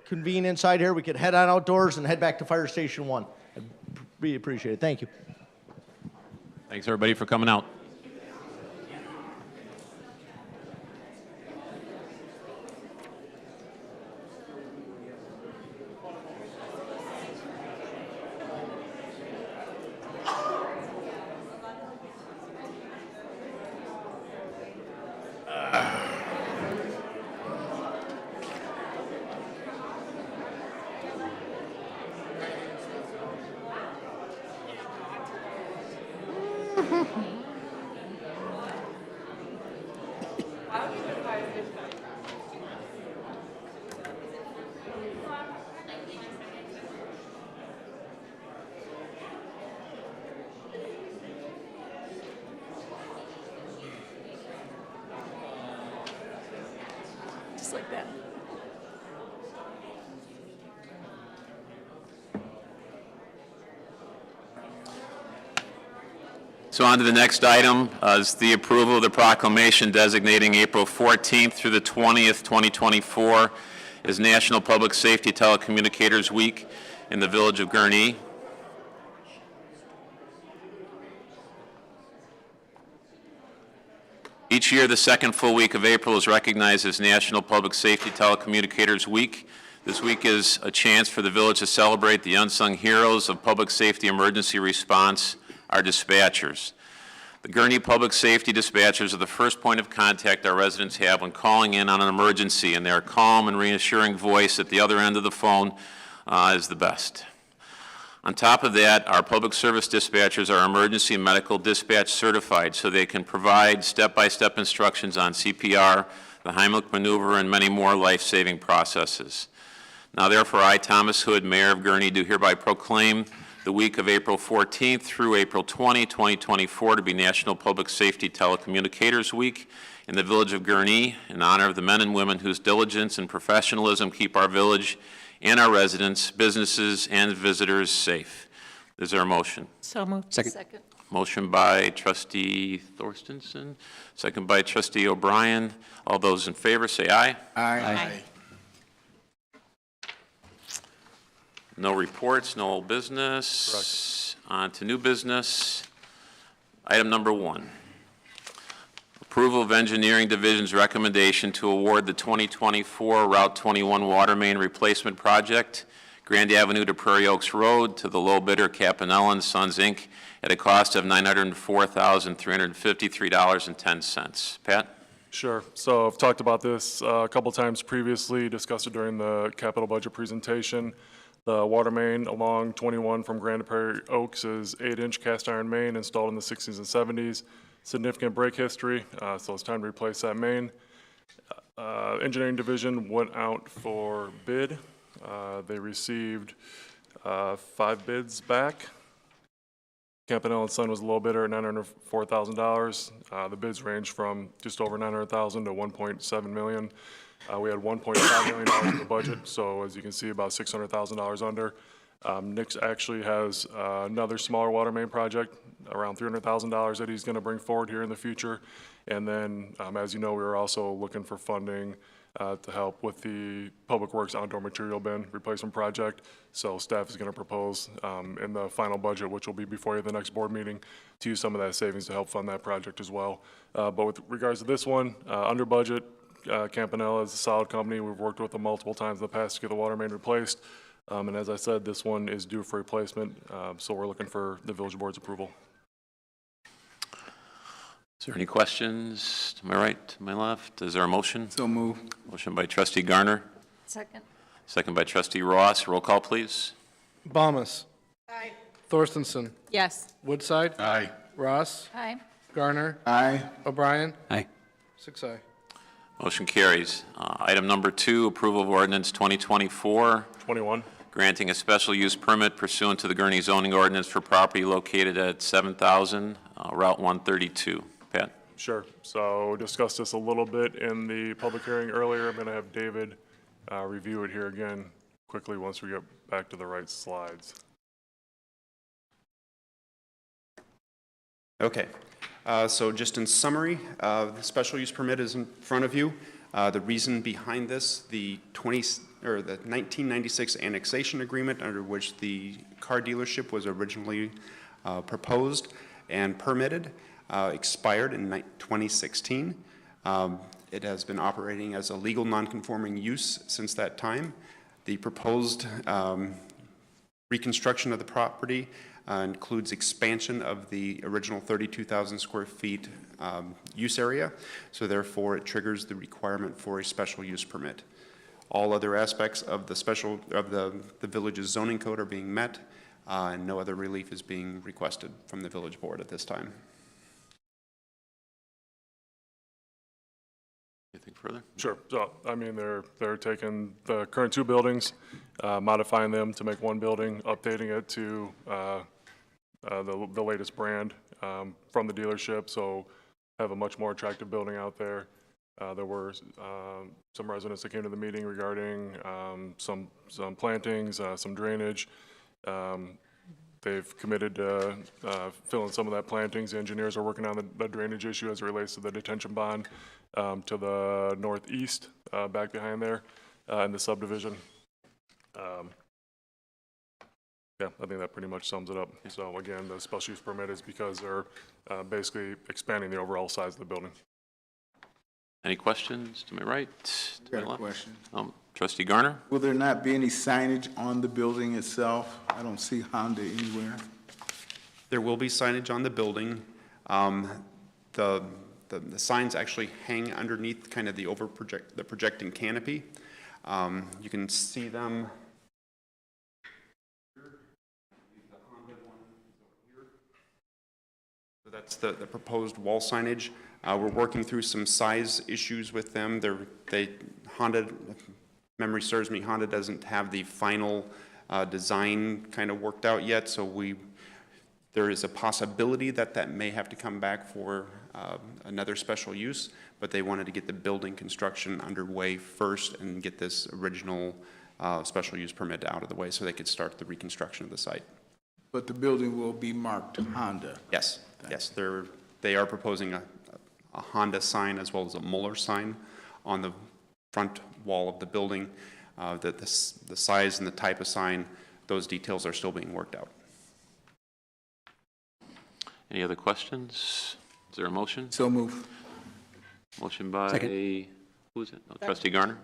L: convene inside here, we could head on outdoors and head back to Fire Station 1. I'd really appreciate it. Thank you.
B: Thanks, everybody, for coming out.
A: just like that.
B: So on to the next item, is the approval of the proclamation designating April 14th through the 20th, 2024 as National Public Safety Telecommunicators Week in the Village of Gurnee. Each year, the second full week of April is recognized as National Public Safety Telecommunicators Week. This week is a chance for the village to celebrate the unsung heroes of public safety emergency response, our dispatchers. The Gurnee Public Safety Dispatchers are the first point of contact our residents have when calling in on an emergency, and their calm and reassuring voice at the other end of the phone is the best. On top of that, our public service dispatchers are emergency medical dispatch certified, so they can provide step-by-step instructions on CPR, the Heimlich maneuver, and many more life-saving processes. Now, therefore, I, Thomas Hood, Mayor of Gurnee, do hereby proclaim the week of April 14th through April 20, 2024 to be National Public Safety Telecommunicators Week in the Village of Gurnee in honor of the men and women whose diligence and professionalism keep our village and our residents, businesses, and visitors safe. Is there a motion?
A: So moved.
C: Second.
B: Motion by Trustee Thorstensen, second by Trustee O'Brien. All those in favor say aye.
H: Aye.
B: No reports, no old business. On to new business. Item number 1. Approval of Engineering Division's recommendation to award the 2024 Route 21 Water Main Replacement Project, Grand Avenue to Prairie Oaks Road, to the low bidder Capanella and Sons, Inc., at a cost of $904,353.10. Pat?
E: Sure. So I've talked about this a couple times previously, discussed it during the capital budget presentation. The water main along 21 from Grand to Prairie Oaks is 8-inch cast iron main installed in the 60s and 70s. Significant break history, so it's time to replace that main. Engineering Division went out for bid. They received 5 bids back. Campanella and Son was the low bidder at $904,000. The bids range from just over $900,000 to $1.7 million. We had $1.5 million in the budget, so as you can see, about $600,000 under. Nick's actually has another smaller water main project, around $300,000 that he's going to bring forward here in the future. And then, as you know, we were also looking for funding to help with the Public Works outdoor material bin replacement project. So staff is going to propose in the final budget, which will be before you at the next board meeting, to use some of that savings to help fund that project as well. But with regards to this one, under budget, Campanella is a solid company. We've worked with them multiple times in the past to get the water main replaced. And as I said, this one is due for replacement, so we're looking for the village board's approval.
B: Is there any questions? To my right, to my left? Is there a motion?
H: So move.
B: Motion by Trustee Garner,
A: Second.
B: second by Trustee Ross. Roll call, please.
D: Balmas.
A: Aye.
D: Thorstensen.
A: Yes.
D: Woodside.
H: Aye.
D: Ross.
A: Aye.
D: Garner.
H: Aye.
D: O'Brien.
C: Aye.
D: 6 aye.
B: Motion carries. Item number 2, approval of ordinance 2024,
E: 21.
B: granting a special use permit pursuant to the Gurnee zoning ordinance for property located at 7,000 Route 132. Pat?
E: Sure. So discussed this a little bit in the public hearing earlier. I'm going to have David review it here again quickly once we get back to the right slides.
G: Okay. So just in summary, the special use permit is in front of you. The reason behind this, the 1996 annexation agreement under which the car dealership was originally proposed and permitted expired in 2016. It has been operating as a legal nonconforming use since that time. The proposed reconstruction of the property includes expansion of the original 32,000 square feet use area, so therefore it triggers the requirement for a special use permit. All other aspects of the village's zoning code are being met, and no other relief is being requested from the village board at this time.
B: Anything further?
E: Sure. So, I mean, they're taking the current 2 buildings, modifying them to make 1 building, updating it to the latest brand from the dealership, so have a much more attractive building out there. There were some residents that came to the meeting regarding some plantings, some drainage. They've committed to filling some of that plantings. The engineers are working on the drainage issue as it relates to the detention pond to the northeast, back behind there, in the subdivision. Yeah, I think that pretty much sums it up. So again, the special use permit is because they're basically expanding the overall size of the building.
B: Any questions to my right? To
H: Got
B: my
H: a
B: left?
H: question.
B: Trustee Garner?
H: Will there not be any signage on the building itself? I don't see Honda anywhere.
G: There will be signage on the building. The signs actually hang underneath kind of the the projecting canopy. You can see them. So that's the proposed wall signage. We're working through some size issues with them. Honda, if memory serves me, Honda doesn't have the final design kind of worked out yet, so there is a possibility that may have to come back for another special use, but they wanted to get the building construction underway first and get this original special use permit out of the way so they could start the reconstruction of the site.
H: But the building will be marked Honda.
G: Yes, yes, they are proposing a Honda sign as well as a Mueller sign on the front wall of the building. The size and the type of sign, those details are still being worked out.
B: Any other questions? Is there a motion?
H: So move.
B: Motion by,
C: Second.
B: who is it? Oh, Trustee Garner?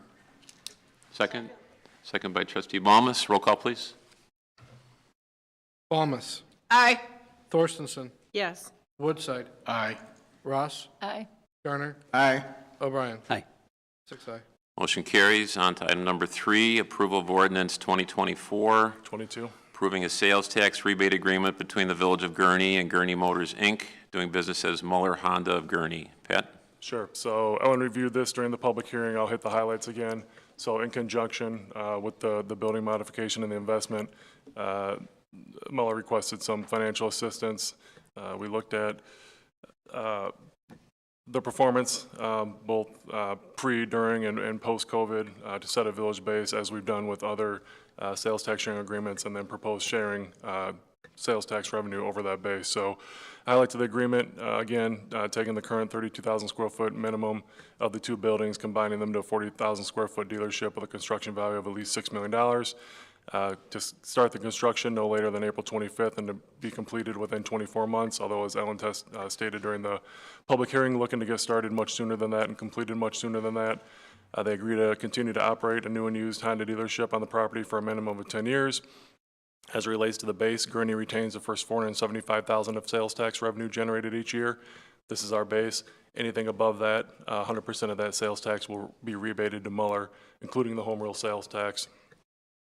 B: Second? Second by Trustee Balmas. Roll call, please.
D: Balmas.
A: Aye.
D: Thorstenson.
F: Yes.
D: Woodside.
H: Aye.
D: Ross.
A: Aye.
D: Garner.
H: Aye.
D: O'Brien.
C: Aye.
D: 6 aye.
B: Motion carries. On to item number 3, approval of ordinance 2024,
E: 22.
B: approving a sales tax rebate agreement between the Village of Gurnee and Gurnee Motors, Inc., doing business as Mueller Honda of Gurnee. Pat?
E: Sure. So Ellen reviewed this during the public hearing. I'll hit the highlights again. So in conjunction with the building modification and the investment, Mueller requested some financial assistance. We looked at the performance, both pre, during, and post-COVID to set a village base, as we've done with other sales tax sharing agreements, and then propose sharing sales tax revenue over that base. So highlights of the agreement, again, taking the current 32,000 square foot minimum of the two buildings, combining them to a 40,000 square foot dealership with a construction value of at least $6 million. To start the construction no later than April 25th and to be completed within 24 months, although as Ellen stated during the public hearing, looking to get started much sooner than that and completed much sooner than that. They agree to continue to operate a new and used Honda dealership on the property for a minimum of 10 years. As it relates to the base, Gurnee retains the first $475,000 of sales tax revenue generated each year. This is our base. Anything above that, 100% of that sales tax will be rebated to Mueller, including the home rule sales tax,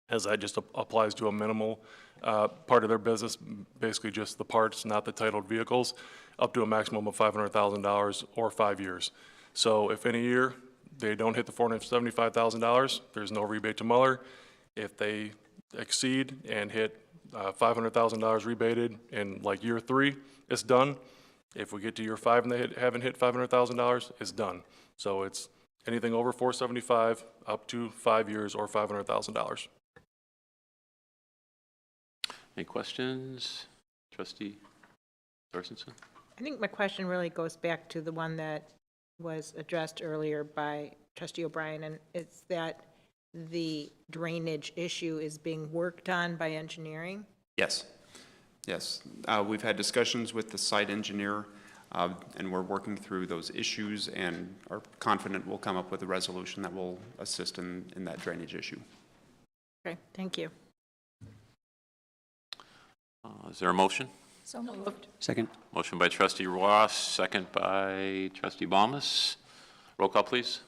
E: as that just applies to a minimal part of their business, basically just the parts, not the titled vehicles, up to a maximum of $500,000 or 5 years. So if any year they don't hit the $475,000, there's no rebate to Mueller. If they exceed and hit $500,000 rebated in like year 3, it's done. If we get to year 5 and they haven't hit $500,000, it's done. So it's anything over $475,000 up to 5 years or $500,000.
B: Any questions? Trustee Thorstenson?
F: I think my question really goes back to the one that was addressed earlier by Trustee O'Brien, and it's that the drainage issue is being worked on by engineering.
G: Yes, yes. We've had discussions with the site engineer, and we're working through those issues and are confident we'll come up with a resolution that will assist in that drainage issue.
F: Okay, thank you.
B: Is there a motion?
A: So moved.
C: Second.
B: Motion by Trustee Ross, second by Trustee Balmas. Roll call, please.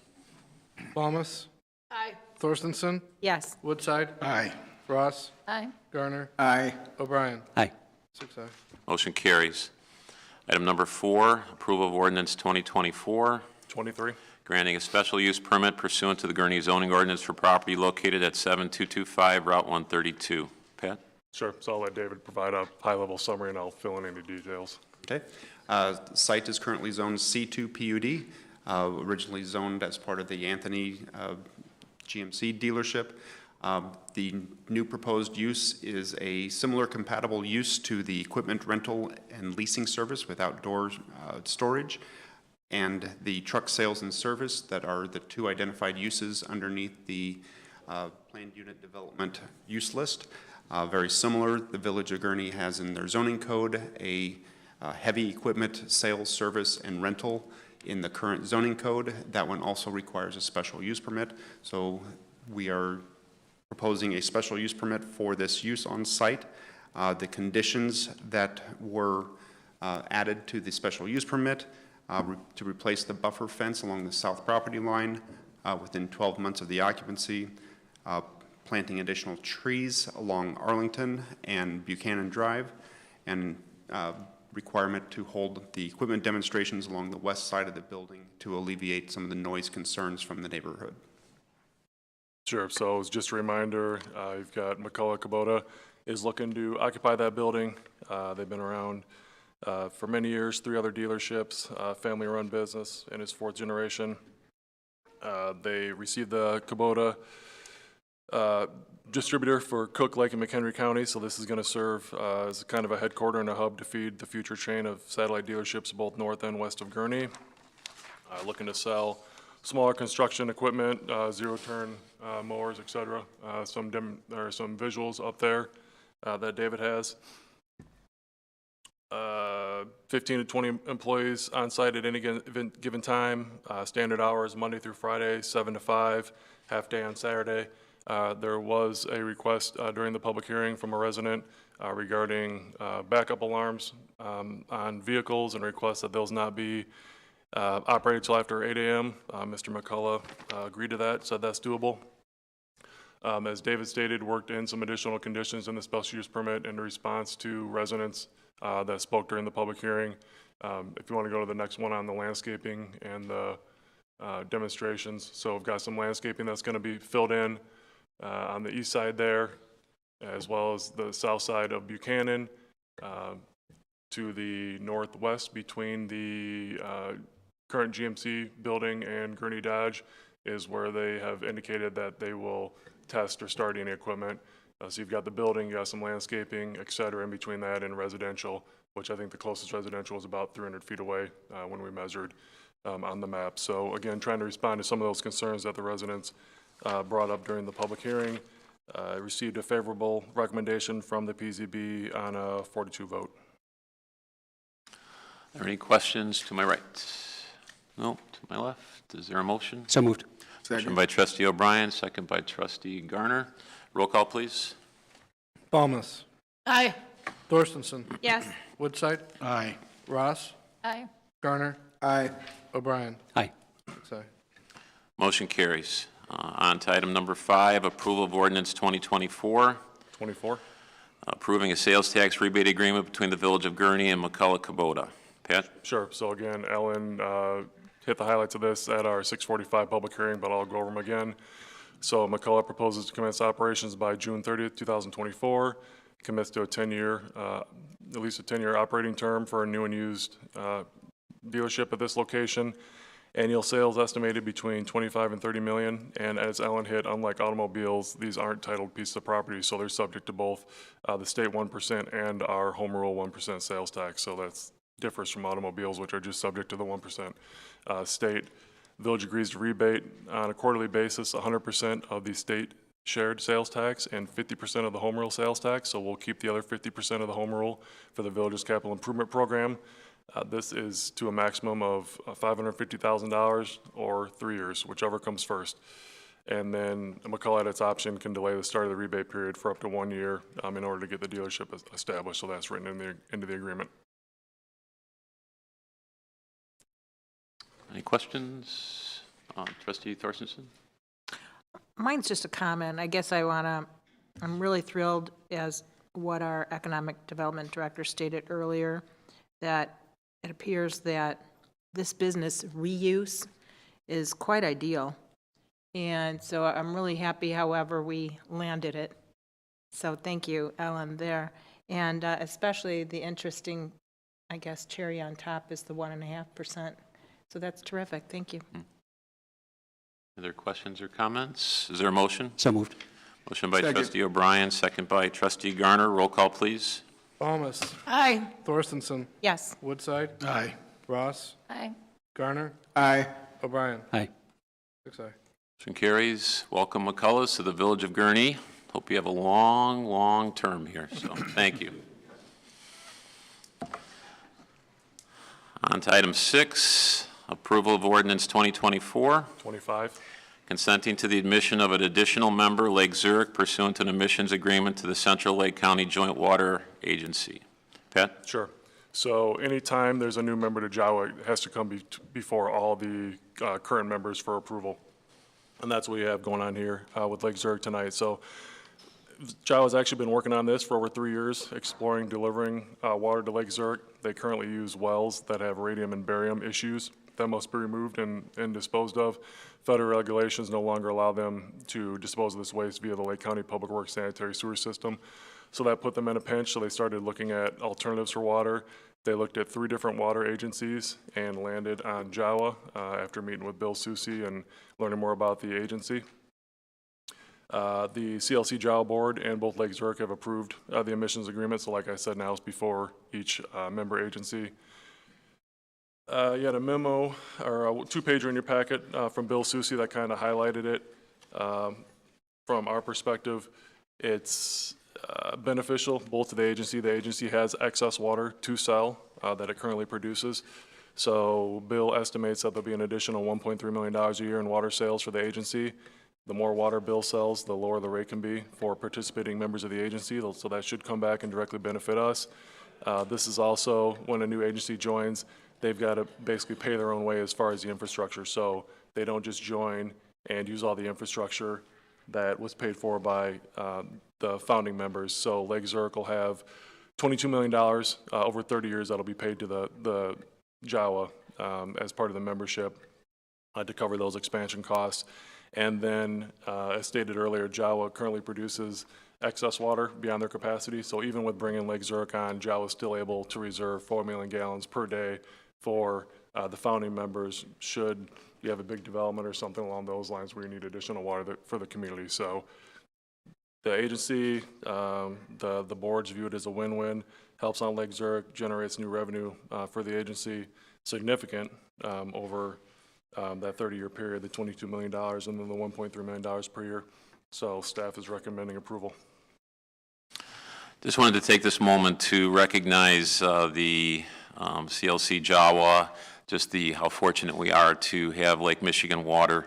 D: Balmas.
A: Aye.
D: Thorstenson.
F: Yes.
D: Woodside.
H: Aye.
D: Ross.
A: Aye.
D: Garner.
H: Aye.
D: O'Brien.
C: Aye.
D: 6 aye.
B: Motion carries. Item number 4, approval of ordinance 2024,
E: 23.
B: granting a special use permit pursuant to the Gurnee zoning ordinance for property located at 7225 Route 132. Pat?
E: Sure. So I'll let David provide a high-level summary, and I'll fill in any details.
G: Okay. The site is currently zoned C2 PUD. originally zoned as part of the Anthony GMC dealership. The new proposed use is a similar compatible use to the equipment rental and leasing service with outdoor storage, and the truck sales and service that are the two identified uses underneath the planned unit development use list. Very similar, the Village of Gurnee has in their zoning code a heavy equipment sales, service, and rental in the current zoning code. That one also requires a special use permit. So we are proposing a special use permit for this use on site. The conditions that were added to the special use permit to replace the buffer fence along the south property line within 12 months of the occupancy, planting additional trees along Arlington and Buchanan Drive, and requirement to hold the equipment demonstrations along the west side of the building to alleviate some of the noise concerns from the neighborhood.
E: Sure, so it's just a reminder, you've got McCullough Kubota is looking to occupy that building. They've been around for many years, 3 other dealerships, family-run business in its 4th generation. They received the Kubota distributor for Cook, Lake, and McHenry County, so this is going to serve as kind of a headquarter and a hub to feed the future chain of satellite dealerships both north and west of Gurnee. Looking to sell smaller construction equipment, zero-turn mowers, etc. There are some visuals up there that David has. 15 to 20 employees on site at any given time. Standard hours Monday through Friday, 7 to 5, half day on Saturday. There was a request during the public hearing from a resident regarding backup alarms on vehicles and requests that those not be operated till after 8 a.m. Mr. McCullough agreed to that, said that's doable. As David stated, worked in some additional conditions in the special use permit in response to residents that spoke during the public hearing. If you want to go to the next one on the landscaping and the demonstrations. So we've got some landscaping that's going to be filled in on the east side there, as well as the south side of Buchanan, to the northwest between the current GMC building and Gurnee Dodge is where they have indicated that they will test or start any equipment. So you've got the building, you got some landscaping, et cetera, in between that and residential, which I think the closest residential is about 300 feet away when we measured on the map. So again, trying to respond to some of those concerns that the residents brought up during the public hearing. Received a favorable recommendation from the PZB on a 4-2 vote.
B: Are there any questions to my right? No, to my left. Is there a motion?
C: So moved.
B: Motion by Trustee O'Brien, second by Trustee Garner. Roll call, please.
D: Thomas.
A: Aye.
D: Thorstensen.
F: Yes.
D: Woodside.
I: Aye.
D: Ross.
F: Aye.
D: Garner.
H: Aye.
D: O'Brien.
C: Aye.
D: 6 aye.
B: Motion carries. On to item number 5, approval of ordinance 2024,
E: 24.
B: approving a sales tax rebate agreement between the Village of Gurnee and McCullough Kubota. Pat?
E: Sure. So again, Ellen hit the highlights of this at our 6:45 public hearing, but I'll go over them again. So McCullough proposes to commence operations by June 30th, 2024, commits to a 10-year, at least a 10-year operating term for a new and used dealership at this location. Annual sales estimated between 25 and 30 million. And as Ellen hit, unlike automobiles, these aren't titled pieces of property, so they're subject to both the state 1% and our home rule 1% sales tax. So that's differs from automobiles, which are just subject to the 1% state. Village agrees to rebate on a quarterly basis 100% of the state shared sales tax and 50% of the home rule sales tax. So we'll keep the other 50% of the home rule for the village's capital improvement program. This is to a maximum of $550,000 or 3 years, whichever comes first. And then McCullough at its option can delay the start of the rebate period for up to 1 year in order to get the dealership established. So that's written into the agreement.
B: Any questions? Trustee Thorstensen?
F: Mine's just a comment. I guess I'm really thrilled as what our economic development director stated earlier, that it appears that this business reuse is quite ideal. And so I'm really happy however we landed it. So thank you, Ellen, there. And especially the interesting, I guess, cherry on top is the 1.5%. So that's terrific. Thank you.
B: Other questions or comments? Is there a motion?
C: So moved.
B: Motion by
H: Second.
B: trustee O'Brien, second by trustee Garner. Roll call, please.
D: Thomas.
F: Aye.
D: Thorstenson.
F: Yes.
D: Woodside.
H: Aye.
D: Ross.
F: Aye.
D: Garner.
H: Aye.
D: O'Brien.
C: Aye.
D: 6 aye.
B: Motion carries. Welcome, McCullough, to the Village of Gurnee. Hope you have a long, long term here, so thank you. On to item 6, approval of ordinance 2024,
E: 25.
B: consenting to the admission of an additional member, Lake Zurich, pursuant to an admissions agreement to the Central Lake County Joint Water Agency. Pat?
E: Sure. So anytime there's a new member to JAWA, it has to come before all the current members for approval. And that's what we have going on here with Lake Zurich tonight. So JAWA's actually been working on this for over 3 years, exploring delivering water to Lake Zurich. They currently use wells that have radium and barium issues that must be removed and disposed of. Federal regulations no longer allow them to dispose of this waste via the Lake County Public Works Sanitary Sewer System. So that put them in a pinch, so they started looking at alternatives for water. They looked at 3 different water agencies and landed on JAWA after meeting with Bill Susi and learning more about the agency. The CLC JAWA board and both Lake Zurich have approved the emissions agreement, so like I said, now it's before each member agency. You had a memo, or a 2-pager in your packet from Bill Susi that kind of highlighted it. From our perspective, it's beneficial both to the agency. The agency has excess water to sell that it currently produces. So Bill estimates that there'll be an additional $1.3 million a year in water sales for the agency. The more water Bill sells, the lower the rate can be for participating members of the agency, so that should come back and directly benefit us. This is also, when a new agency joins, they've got to basically pay their own way as far as the infrastructure. So they don't just join and use all the infrastructure that was paid for by the founding members. So Lake Zurich will have $22 million over 30 years that'll be paid to the JAWA as part of the membership to cover those expansion costs. And then, as stated earlier, JAWA currently produces excess water beyond their capacity. So even with bringing Lake Zurich on, JAWA is still able to reserve 4 million gallons per day for the founding members should you have a big development or something along those lines where you need additional water for the community. So the agency, the boards view it as a win-win, helps on Lake Zurich, generates new revenue for the agency, significant over that 30-year period, the $22 million and then the $1.3 million per year. So staff is recommending approval.
B: Just wanted to take this moment to recognize the CLC JAWA, just how fortunate we are to have Lake Michigan Water.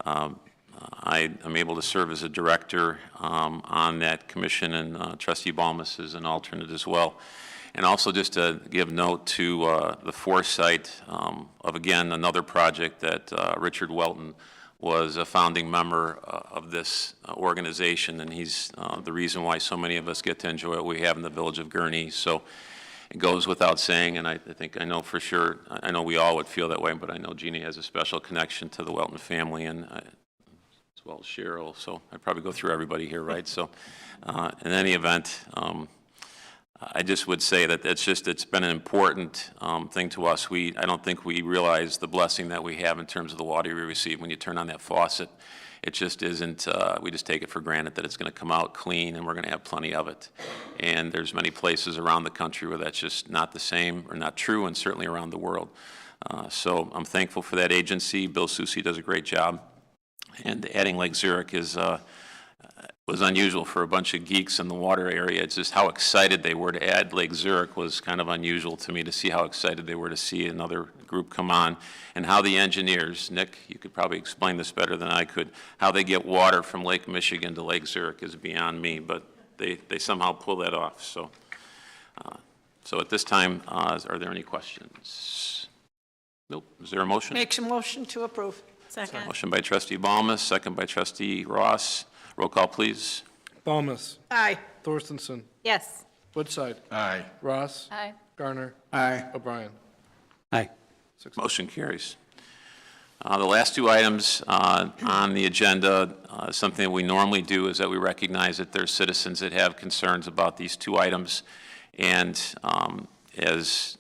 B: I am able to serve as a director on that commission, and Trustee Balmas is an alternate as well. And also just to give note to the foresight of, again, another project that Richard Welton was a founding member of this organization, and he's the reason why so many of us get to enjoy what we have in the Village of Gurnee. So it goes without saying, and I think I know for sure, I know we all would feel that way, but I know Jeannie has a special connection to the Welton family, and as well as Cheryl, so I'd probably go through everybody here, right? So in any event, I just would say that it's been an important thing to us. I don't think we realize the blessing that we have in terms of the water we receive when you turn on that faucet. It just isn't, we just take it for granted that it's going to come out clean and we're going to have plenty of it. And there's many places around the country where that's just not the same or not true, and certainly around the world. So I'm thankful for that agency. Bill Susi does a great job. And adding Lake Zurich was unusual for a bunch of geeks in the water area. It's just how excited they were to add Lake Zurich was kind of unusual to me, to see how excited they were to see another group come on, and how the engineers, Nick, you could probably explain this better than I could, how they get water from Lake Michigan to Lake Zurich is beyond me, but they somehow pull that off. So, so at this time, are there any questions? Nope. Is there a motion?
A: Make a motion to approve.
F: Second.
B: Motion by trustee Balmas, second by trustee Ross. Roll call, please.
D: Balmas.
A: Aye.
D: Thorstenson.
F: Yes.
D: Woodside.
H: Aye.
D: Ross.
F: Aye.
D: Garner.
H: Aye.
D: O'Brien.
C: Aye.
B: Motion carries. The last two items on the agenda, something that we normally do is that we recognize that there's citizens that have concerns about these two items. And as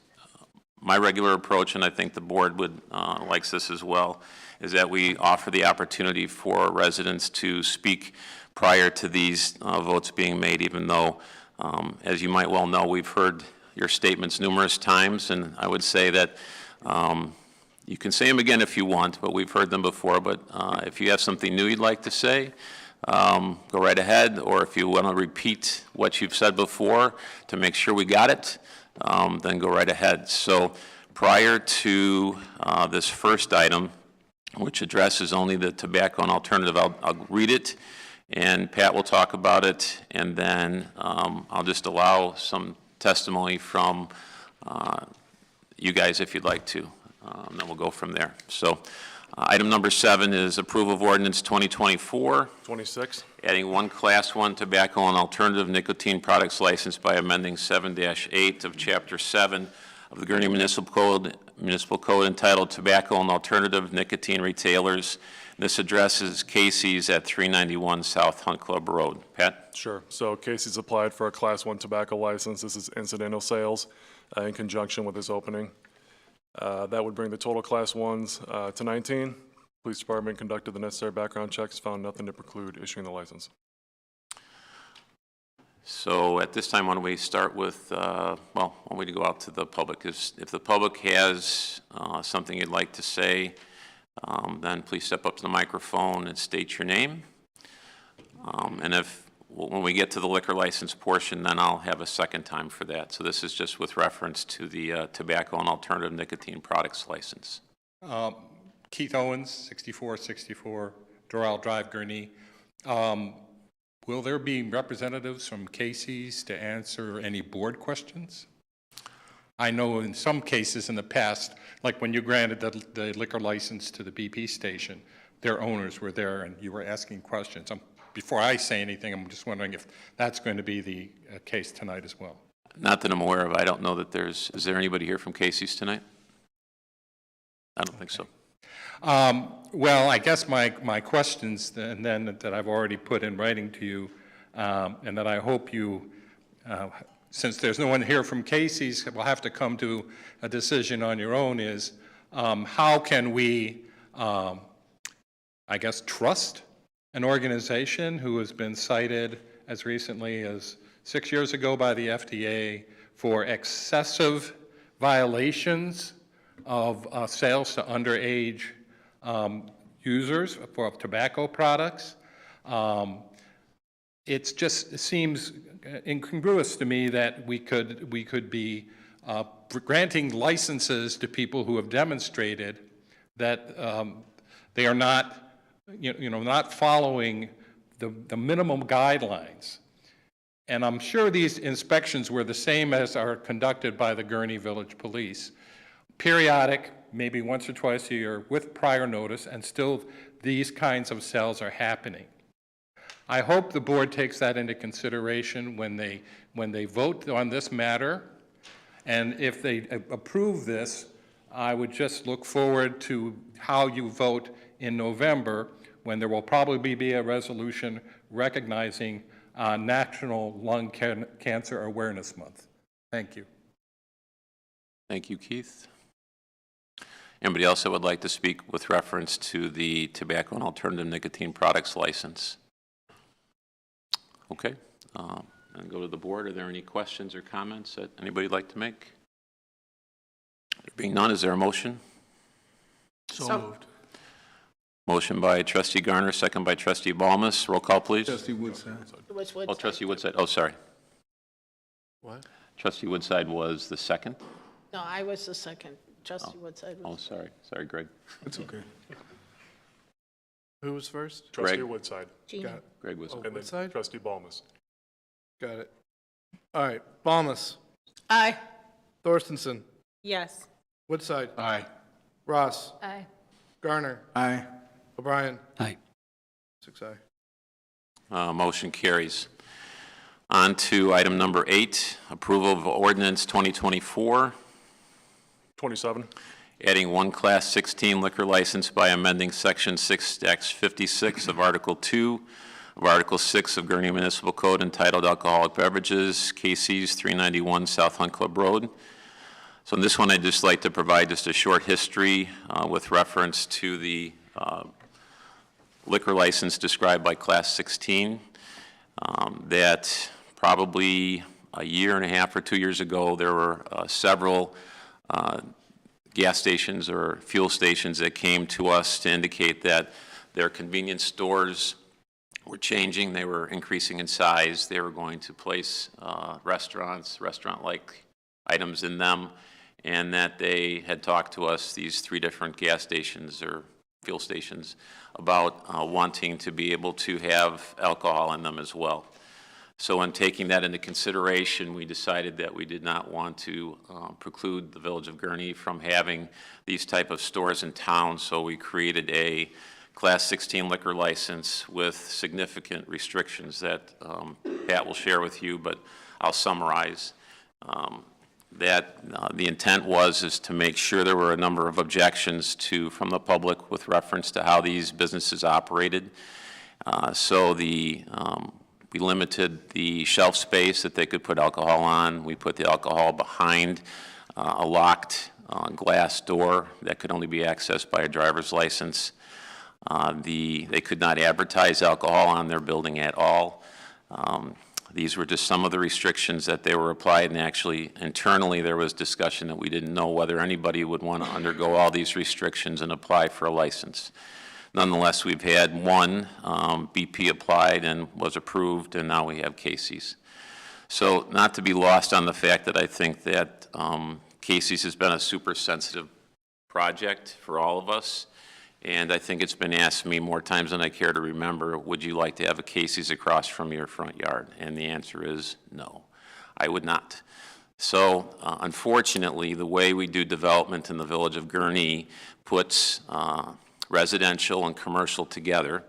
B: my regular approach, and I think the board would likes this as well, is that we offer the opportunity for residents to speak prior to these votes being made, even though, as you might well know, we've heard your statements numerous times, and I would say that you can say them again if you want, but we've heard them before. But if you have something new you'd like to say, go right ahead, or if you want to repeat what you've said before to make sure we got it, then go right ahead. So prior to this first item, which addresses only the tobacco and alternative, I'll read it, and Pat will talk about it, and then I'll just allow some testimony from you guys if you'd like to, and then we'll go from there. So item number 7 is approval of ordinance 2024.
E: 26.
B: Adding one Class 1 tobacco and alternative nicotine products license by amending 7-8 of Chapter 7 of the Gurnee Municipal Code entitled Tobacco and Alternative Nicotine Retailers. This addresses Casey's at 391 South Hunt Club Road. Pat?
E: Sure. So Casey's applied for a Class 1 tobacco license. This is incidental sales in conjunction with this opening. That would bring the total Class 1s to 19. Police Department conducted the necessary background checks, found nothing to preclude issuing the license.
B: So at this time, why don't we start with, well, why don't we go out to the public? If the public has something you'd like to say, then please step up to the microphone and state your name. And when we get to the liquor license portion, then I'll have a second time for that. So this is just with reference to the tobacco and alternative nicotine products license.
N: Keith Owens, 6464 Doral Drive, Gurnee. Will there be representatives from Casey's to answer any board questions? I know in some cases in the past, like when you granted the liquor license to the BP station, their owners were there and you were asking questions. Before I say anything, I'm just wondering if that's going to be the case tonight as well.
B: Not that I'm aware of. I don't know that is there anybody here from Casey's tonight? I don't think so.
N: Well, I guess my questions and then that I've already put in writing to you, and that I hope you, since there's no one here from Casey's, will have to come to a decision on your own, is how can we, I guess, trust an organization who has been cited as recently as 6 years ago by the FDA for excessive violations of sales to underage users for tobacco products. It seems incongruous to me that we could be granting licenses to people who have demonstrated that they are not, not following the minimum guidelines. And I'm sure these inspections were the same as are conducted by the Gurnee Village Police. Periodic, maybe once or twice a year, with prior notice, and still these kinds of sales are happening. I hope the board takes that into consideration when they vote on this matter. And if they approve this, I would just look forward to how you vote in November, when there will probably be a resolution recognizing National Lung Cancer Awareness Month. Thank you.
B: Thank you, Keith. Anybody else that would like to speak with reference to the tobacco and alternative nicotine products license? Okay, and go to the board. Are there any questions or comments that anybody would like to make? There being none, is there a motion?
D: So moved.
B: Motion by Trustee Garner, second by Trustee Balmas. Roll call, please.
H: Trustee Woodside.
B: Oh, Trustee Woodside. Oh, sorry.
D: What?
B: Trustee Woodside was the second?
O: No, I was the second. Trustee Woodside
B: Oh,
O: was.
B: sorry. Sorry, Greg.
H: It's okay.
D: Who was first?
E: Trustee
B: Greg.
E: Woodside.
O: Gina.
D: Got it.
B: Greg was.
D: Oh.
E: And then
D: Woodside?
E: Trustee Balmas.
D: Got it. All right. Balmas.
O: Aye.
D: Thorstensen.
F: Yes.
D: Woodside.
H: Aye.
D: Ross.
O: Aye.
D: Garner.
H: Aye.
D: O'Brien.
C: Aye.
D: 6 aye.
B: Motion carries. On to item number 8, approval of ordinance 2024,
E: 27.
B: adding one Class 16 liquor license by amending Section 6-56 of Article 2 of Article 6 of Gurnee Municipal Code entitled Alcoholic Beverages, Casey's, 391 South Hunt Club Road. So in this one, I'd just like to provide just a short history with reference to the liquor license described by Class 16, that probably a year and a half or 2 years ago, there were several gas stations or fuel stations that came to us to indicate that their convenience stores were changing. They were increasing in size. They were going to place restaurant-like items in them, and that they had talked to us, these 3 different gas stations or fuel stations, about wanting to be able to have alcohol in them as well. So in taking that into consideration, we decided that we did not want to preclude the Village of Gurnee from having these type of stores in town, so we created a Class 16 liquor license with significant restrictions that Pat will share with you, but I'll summarize. The intent is to make sure there were a number of objections from the public with reference to how these businesses operated. We limited the shelf space that they could put alcohol on. We put the alcohol behind a locked glass door that could only be accessed by a driver's license. They could not advertise alcohol on their building at all. These were just some of the restrictions that they were applied, and actually internally there was discussion that we didn't know whether anybody would want to undergo all these restrictions and apply for a license. Nonetheless, we've had one, BP applied and was approved, and now we have Casey's. So not to be lost on the fact that I think that Casey's has been a super sensitive project for all of us. And I think it's been asked me more times than I care to remember, would you like to have a Casey's across from your front yard? And the answer is no, I would not. So unfortunately, the way we do development in the Village of Gurnee puts residential and commercial together.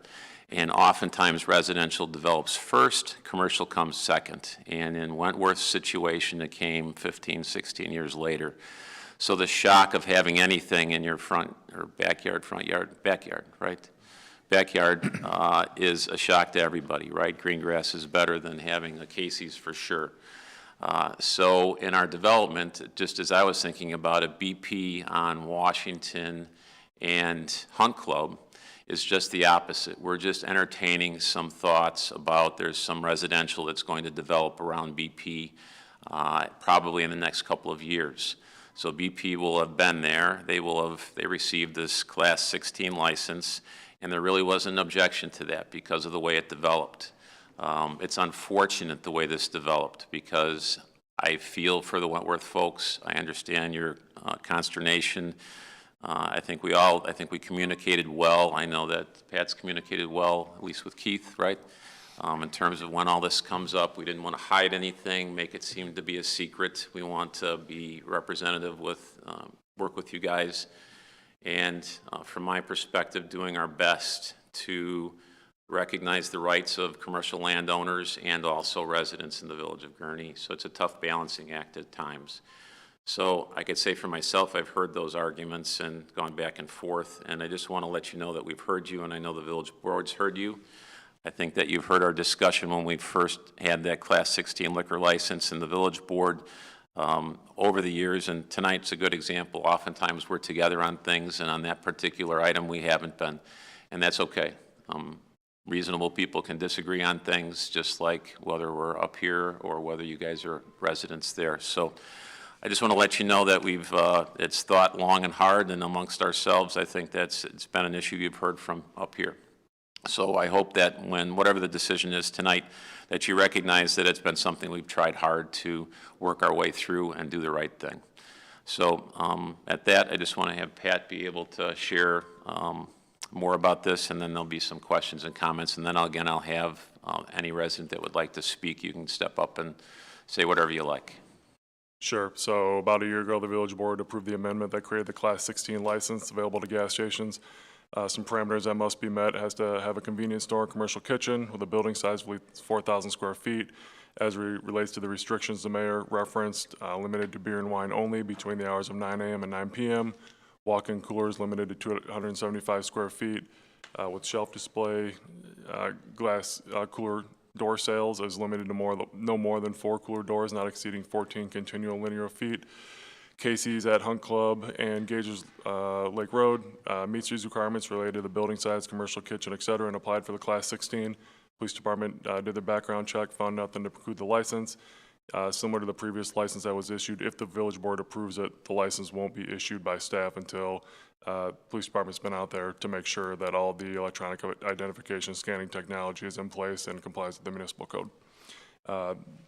B: And oftentimes residential develops first, commercial comes second. And in Wentworth's situation, it came 15, 16 years later. So the shock of having anything in your front or backyard is a shock to everybody, right? Green grass is better than having a Casey's for sure. So in our development, just as I was thinking about it, BP on Washington and Hunt Club is just the opposite. We're just entertaining some thoughts about there's some residential that's going to develop around BP probably in the next couple of years. So BP will have been there. They received this Class 16 license, and there really wasn't an objection to that because of the way it developed. It's unfortunate the way this developed because I feel for the Wentworth folks. I understand your consternation. I think we communicated well. I know that Pat's communicated well, at least with Keith, right? In terms of when all this comes up, we didn't want to hide anything, make it seem to be a secret. We want to be representative with, work with you guys, and from my perspective, doing our best to recognize the rights of commercial landowners and also residents in the Village of Gurnee. So it's a tough balancing act at times. So I could say for myself, I've heard those arguments and gone back and forth, and I just want to let you know that we've heard you, and I know the Village Board's heard you. I think that you've heard our discussion when we first had that Class 16 liquor license in the Village Board over the years, and tonight's a good example. Oftentimes we're together on things, and on that particular item we haven't been, and that's okay. Reasonable people can disagree on things, just like whether we're up here or whether you guys are residents there. So I just want to let you know that it's thought long and hard, and amongst ourselves, I think it's been an issue you've heard from up here. So I hope that whatever the decision is tonight, that you recognize that it's been something we've tried hard to work our way through and do the right thing. So at that, I just want to have Pat be able to share more about this, and then there'll be some questions and comments, and then I'll have any resident that would like to speak, you can step up and say whatever you like.
E: Sure. So about a year ago, the Village Board approved the amendment that created the Class 16 license available to gas stations. Some parameters that must be met: it has to have a convenience store and commercial kitchen with a building size of 4,000 square feet. As relates to the restrictions the mayor referenced, limited to beer and wine only between the hours of 9 a.m. and 9 p.m. Walk-in coolers limited to 275 square feet with shelf display. Glass cooler door sales is limited to no more than 4 cooler doors, not exceeding 14 continual linear feet. Casey's at Hunt Club and Gages Lake Road meets these requirements related to the building size, commercial kitchen, et cetera, and applied for the Class 16. Police Department did the background check, found nothing to preclude the license. Similar to the previous license that was issued, if the village board approves it, the license won't be issued by staff until police department's been out there to make sure that all the electronic identification scanning technology is in place and complies with the municipal code.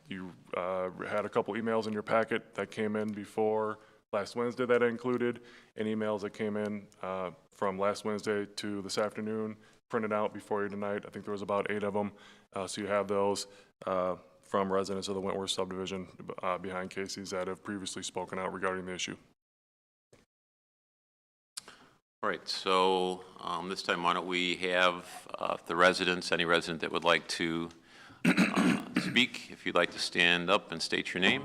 E: You had a couple emails in your packet that came in before last Wednesday that I included, and emails that came in from last Wednesday to this afternoon, printed out before you tonight. I think there was about 8 of them. So you have those from residents of the Wentworth subdivision behind Casey's that have previously spoken out regarding the issue.
B: All right, so this time, why don't we have the residents, any resident that would like to speak, if you'd like to stand up and state your name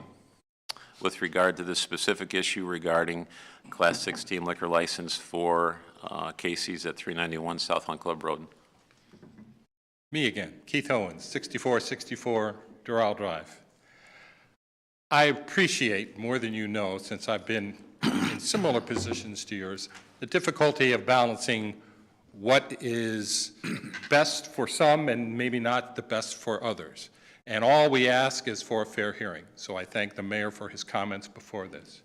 B: with regard to this specific issue regarding Class 16 liquor license for Casey's at 391 South Hunt Club Road.
N: Me again, Keith Owens, 6464 Doral Drive. I appreciate more than you know, since I've been in similar positions to yours, the difficulty of balancing what is best for some and maybe not the best for others. And all we ask is for a fair hearing. So I thank the mayor for his comments before this.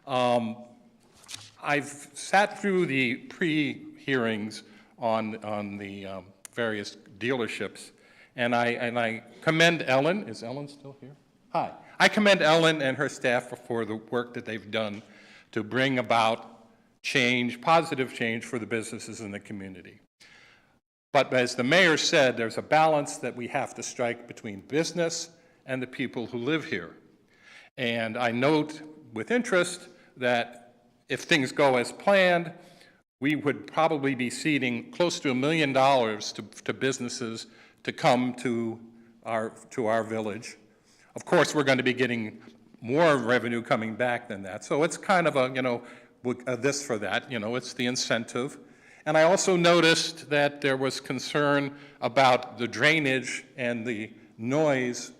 N: I've sat through the pre-hearings on the various dealerships, and I commend Ellen. Is Ellen still here? Hi. I commend Ellen and her staff for the work that they've done to bring about change, positive change for the businesses in the community. But as the mayor said, there's a balance that we have to strike between business and the people who live here. And I note with interest that if things go as planned, we would probably be ceding close to $1 million to businesses to come to our village. Of course, we're going to be getting more revenue coming back than that. So it's kind of a, this for that, it's the incentive. And I also noticed that there was concern about the drainage and the noise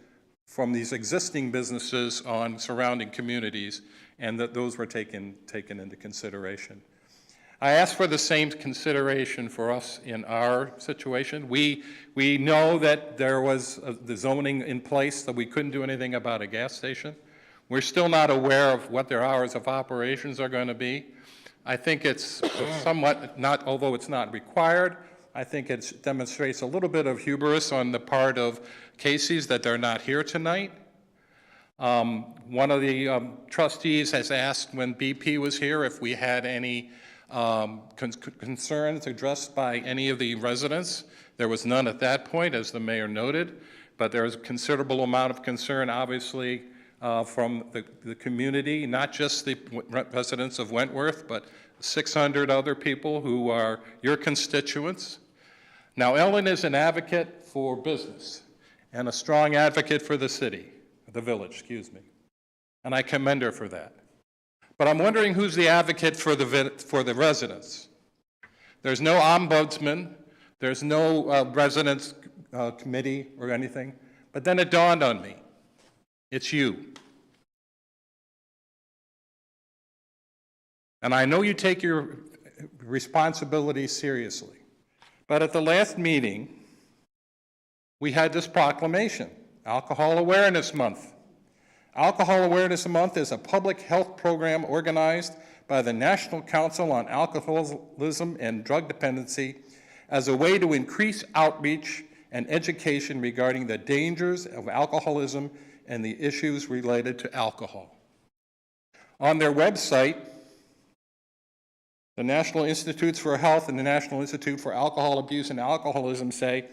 N: from these existing businesses on surrounding communities, and that those were taken into consideration. I asked for the same consideration for us in our situation. We know that there was the zoning in place, that we couldn't do anything about a gas station. We're still not aware of what their hours of operations are going to be. I think it's somewhat not, although it's not required, I think it demonstrates a little bit of hubris on the part of Casey's that they're not here tonight. One of the trustees has asked when BP was here if we had any concerns addressed by any of the residents. There was none at that point, as the mayor noted, but there was a considerable amount of concern, obviously, from the community, not just the residents of Wentworth, but 600 other people who are your constituents. Now, Ellen is an advocate for business and a strong advocate for the city, the village, excuse me, and I commend her for that. But I'm wondering who's the advocate for the residents. There's no ombudsman, there's no residents committee or anything, but then it dawned on me. It's you. And I know you take your responsibility seriously. But at the last meeting, we had this proclamation, Alcohol Awareness Month. Alcohol Awareness Month is a public health program organized by the National Council on Alcoholism and Drug Dependency as a way to increase outreach and education regarding the dangers of alcoholism and the issues related to alcohol. On their website, the National Institutes for Health and the National Institute for Alcohol Abuse and Alcoholism say,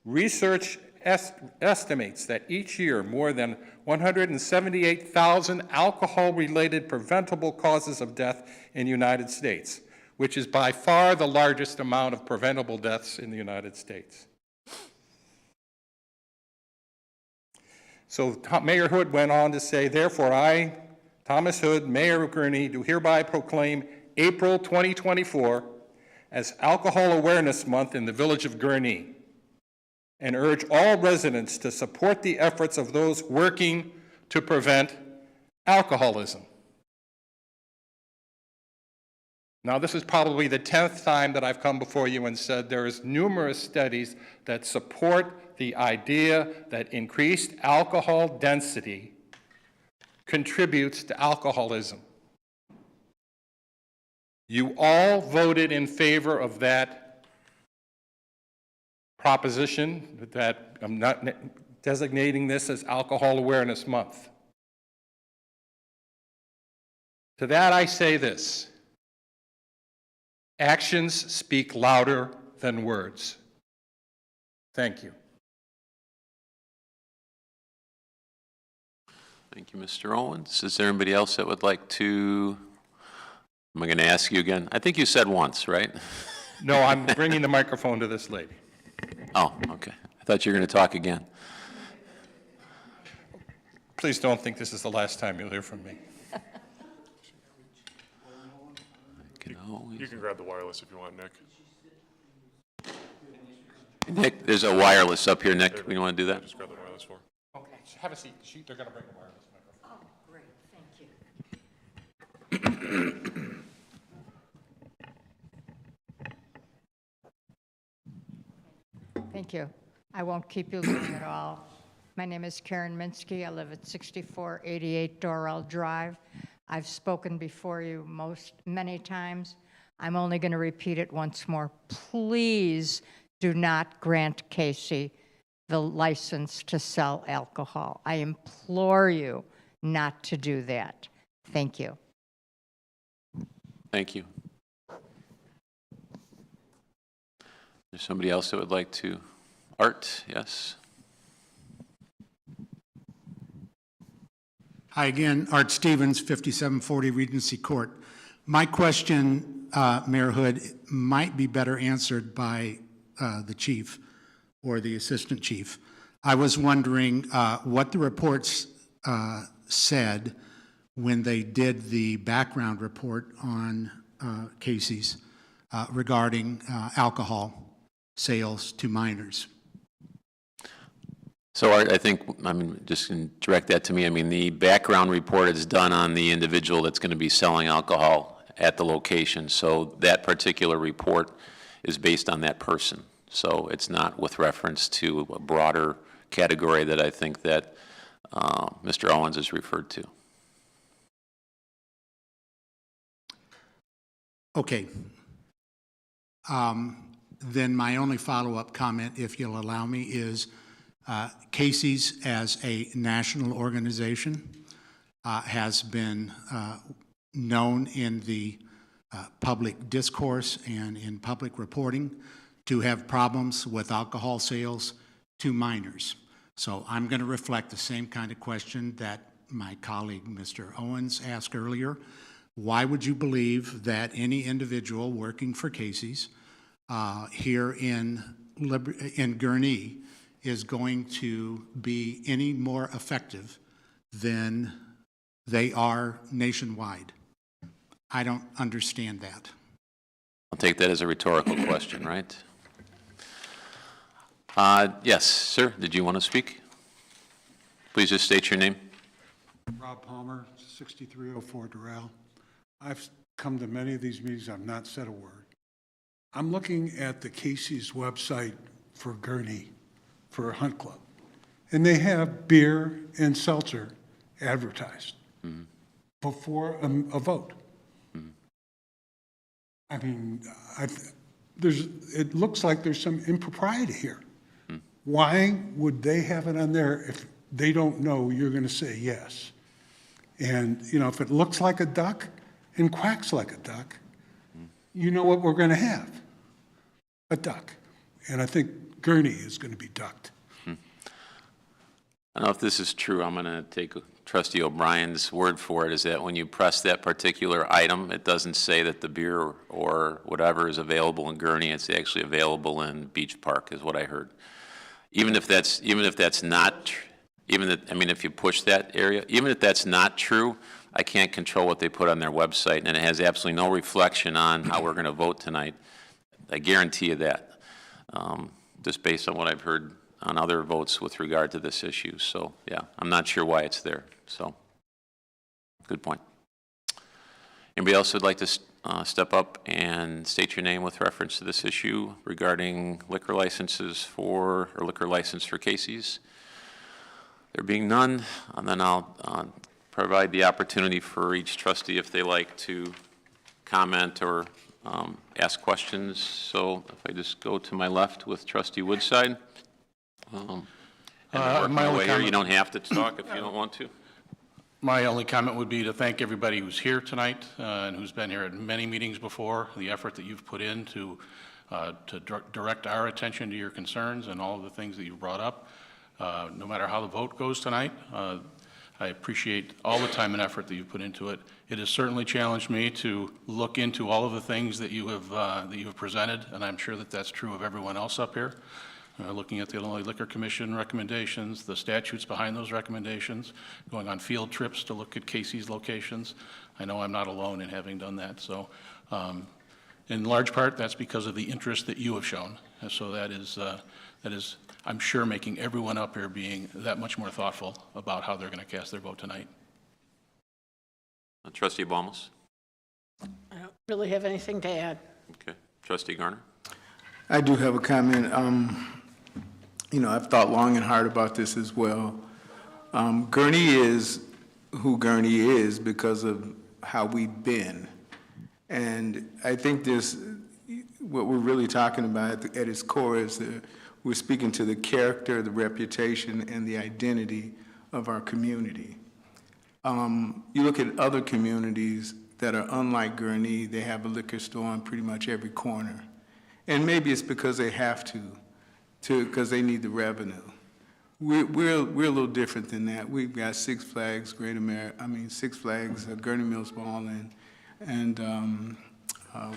N: research estimates that each year more than 178,000 alcohol-related preventable causes of death in the United States, which is by far the largest amount of preventable deaths in the United States. So Mayor Hood went on to say, therefore I, Thomas Hood, Mayor of Gurnee, do hereby proclaim April 2024 as Alcohol Awareness Month in the village of Gurnee, and urge all residents to support the efforts of those working to prevent alcoholism. Now, this is probably the 10th time that I've come before you and said there is numerous studies that support the idea that increased alcohol density contributes to alcoholism. You all voted in favor of that proposition, that I'm not designating this as Alcohol Awareness Month. To that I say this: actions speak louder than words. Thank you.
B: Thank you, Mr. Owens. Is there anybody else that would like to, am I going to ask you again? I think you said once, right?
N: No, I'm bringing the microphone to this lady.
B: Oh, okay. I thought you were going to talk again.
N: Please don't think this is the last time you'll hear from me.
E: You can grab the wireless if you want, Nick.
B: Nick, there's a wireless up here, Nick. We want to do that?
E: Just grab the wireless for her.
N: Okay, have a seat. They're going to bring the wireless microphone.
O: Oh, great, thank you. Thank you. I won't keep you long at all. My name is Karen Minsky. I live at 6488 Dorrell Drive. I've spoken before you many times. I'm only going to repeat it once more. Please do not grant Casey the license to sell alcohol. I implore you not to do that. Thank you.
B: Thank you. There's somebody else that would like to? Art, yes?
I: Hi again, Art Stevens, 5740 Regency Court. My question, Mayor Hood, might be better answered by the chief or the assistant chief. I was wondering what the reports said when they did the background report on Casey's regarding alcohol sales to minors.
B: So Art, I think, I mean, just can direct that to me. I mean, the background report is done on the individual that's going to be selling alcohol at the location. So that particular report is based on that person. So it's not with reference to a broader category that I think that Mr. Owens has referred to.
I: Okay. Then my only follow-up comment, if you'll allow me, is Casey's as a national organization has been known in the public discourse and in public reporting to have problems with alcohol sales to minors. So I'm going to reflect the same kind of question that my colleague, Mr. Owens, asked earlier. Why would you believe that any individual working for Casey's here in Gurnee is going to be any more effective than they are nationwide? I don't understand that.
B: I'll take that as a rhetorical question, right? Yes, sir, did you want to speak? Please just state your name.
P: Rob Palmer, 6304 Doral. I've come to many of these meetings. I've not said a word. I'm looking at the Casey's website for Gurnee, for a hunt club, and they have beer and seltzer advertised before a vote. I mean, it looks like there's some impropriety here. Why would they have it on there if they don't know you're going to say yes? And, you know, if it looks like a duck and quacks like a duck, you know what we're going to have, a duck. And I think Gurnee is going to be ducked.
B: I don't know if this is true. I'm going to take Trustee O'Brien's word for it, is that when you press that particular item, it doesn't say that the beer or whatever is available in Gurnee. It's actually available in Beach Park, is what I heard. Even if that's not, I mean, if you push that area, even if that's not true, I can't control what they put on their website, and it has absolutely no reflection on how we're going to vote tonight. I guarantee you that, just based on what I've heard on other votes with regard to this issue. So, yeah, I'm not sure why it's there. So, good point. Anybody else who'd like to step up and state your name with reference to this issue regarding liquor licenses for, or liquor license for Casey's? There being none, and then I'll provide the opportunity for each trustee if they like to comment or ask questions. So if I just go to my left with Trustee Woodside. And then work my way here. You don't have to talk if you don't want to.
Q: My only comment would be to thank everybody who's here tonight and who's been here at many meetings before, the effort that you've put in to direct our attention to your concerns and all of the things that you've brought up. No matter how the vote goes tonight, I appreciate all the time and effort that you've put into it. It has certainly challenged me to look into all of the things that you have presented, and I'm sure that that's true of everyone else up here. Looking at the Illinois Liquor Commission recommendations, the statutes behind those recommendations, going on field trips to look at Casey's locations. I know I'm not alone in having done that. So in large part, that's because of the interest that you have shown. And so that is, I'm sure, making everyone up here being that much more thoughtful about how they're going to cast their vote tonight.
B: Trustee Balmas?
F: I don't really have anything to add.
B: Okay. Trustee Garner?
H: I do have a comment. You know, I've thought long and hard about this as well. Gurnee is who Gurnee is because of how we've been. And I think this, what we're really talking about at its core is we're speaking to the character, the reputation, and the identity of our community. You look at other communities that are unlike Gurnee, they have a liquor store on pretty much every corner. And maybe it's because they have to because they need the revenue. We're a little different than that. We've got Six Flags, Six Flags, Gurnee Mills Ball, and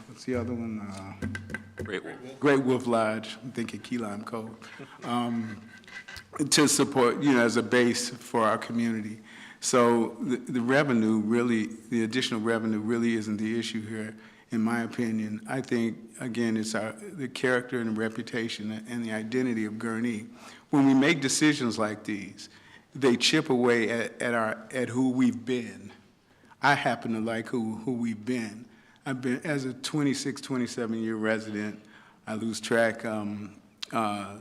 H: what's the other one?
B: Great Wolf.
H: Great Wolf Lodge. I'm thinking Key Lime Cove. To support, you know, as a base for our community. So the revenue really, the additional revenue really isn't the issue here. In my opinion, I think, again, it's the character and the reputation and the identity of Gurnee. When we make decisions like these, they chip away at who we've been. I happen to like who we've been. I've been, as a 26, 27-year resident, I lose track. I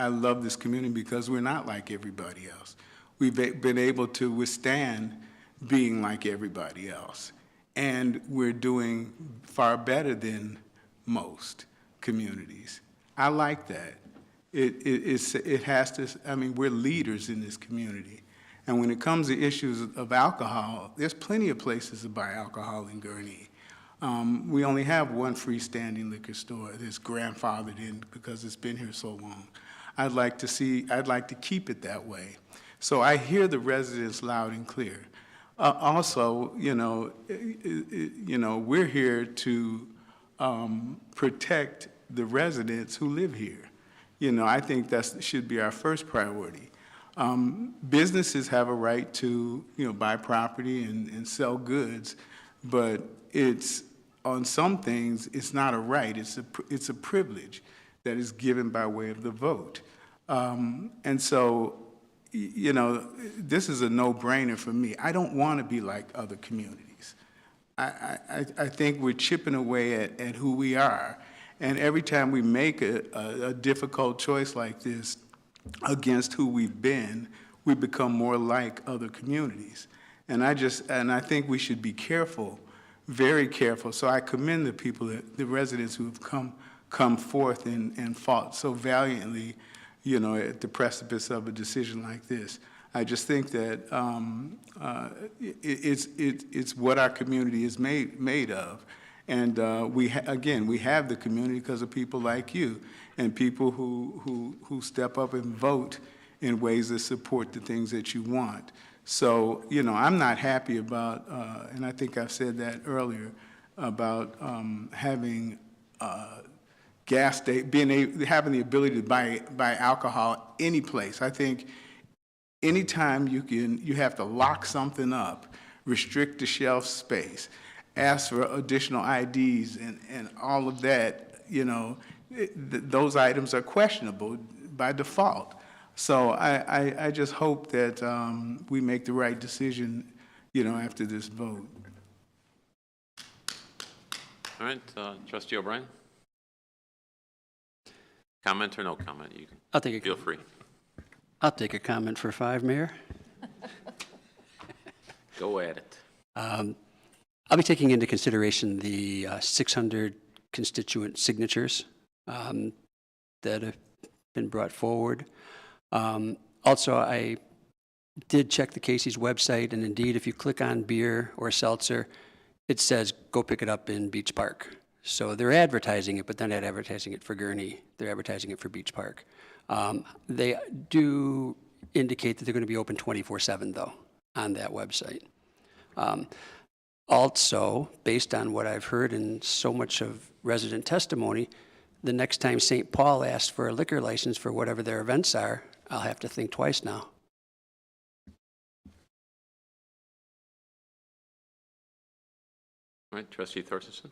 H: love this community because we're not like everybody else. We've been able to withstand being like everybody else. And we're doing far better than most communities. I like that. It has to, I mean, we're leaders in this community. And when it comes to issues of alcohol, there's plenty of places to buy alcohol in Gurnee. We only have one freestanding liquor store that's grandfathered in because it's been here so long. I'd like to keep it that way. So I hear the residents loud and clear. Also, we're here to protect the residents who live here. I think that should be our first priority. Businesses have a right to, buy property and sell goods, but it's, on some things, it's not a right. It's a privilege that is given by way of the vote. And so, this is a no-brainer for me. I don't want to be like other communities. I think we're chipping away at who we are. And every time we make a difficult choice like this against who we've been, we become more like other communities. And I think we should be careful, very careful. So I commend the people, the residents who have come forth and fought so valiantly, at the precipice of a decision like this. I just think that it's what our community is made of. And we have the community because of people like you and people who step up and vote in ways that support the things that you want. So, I'm not happy about, and I think I've said that earlier, about having having the ability to buy alcohol any place. I think anytime you have to lock something up, restrict the shelf space, ask for additional IDs and all of that, those items are questionable by default. So I just hope that we make the right decision, after this vote.
B: All right, trustee O'Brien? Comment or no comment? You can
C: I'll take a
B: feel free.
C: I'll take a comment for 5, Mayor.
B: Go at it.
C: I'll be taking into consideration the 600 constituent signatures that have been brought forward. Also, I did check the Casey's website, and indeed, if you click on beer or seltzer, it says, go pick it up in Beach Park. So they're advertising it, but they're not advertising it for Gurnee. They're advertising it for Beach Park. They do indicate that they're going to be open 24/7, though, on that website. Also, based on what I've heard in so much of resident testimony, the next time St. Paul asks for a liquor license for whatever their events are, I'll have to think twice now.
B: All right, trustee Thorstensen?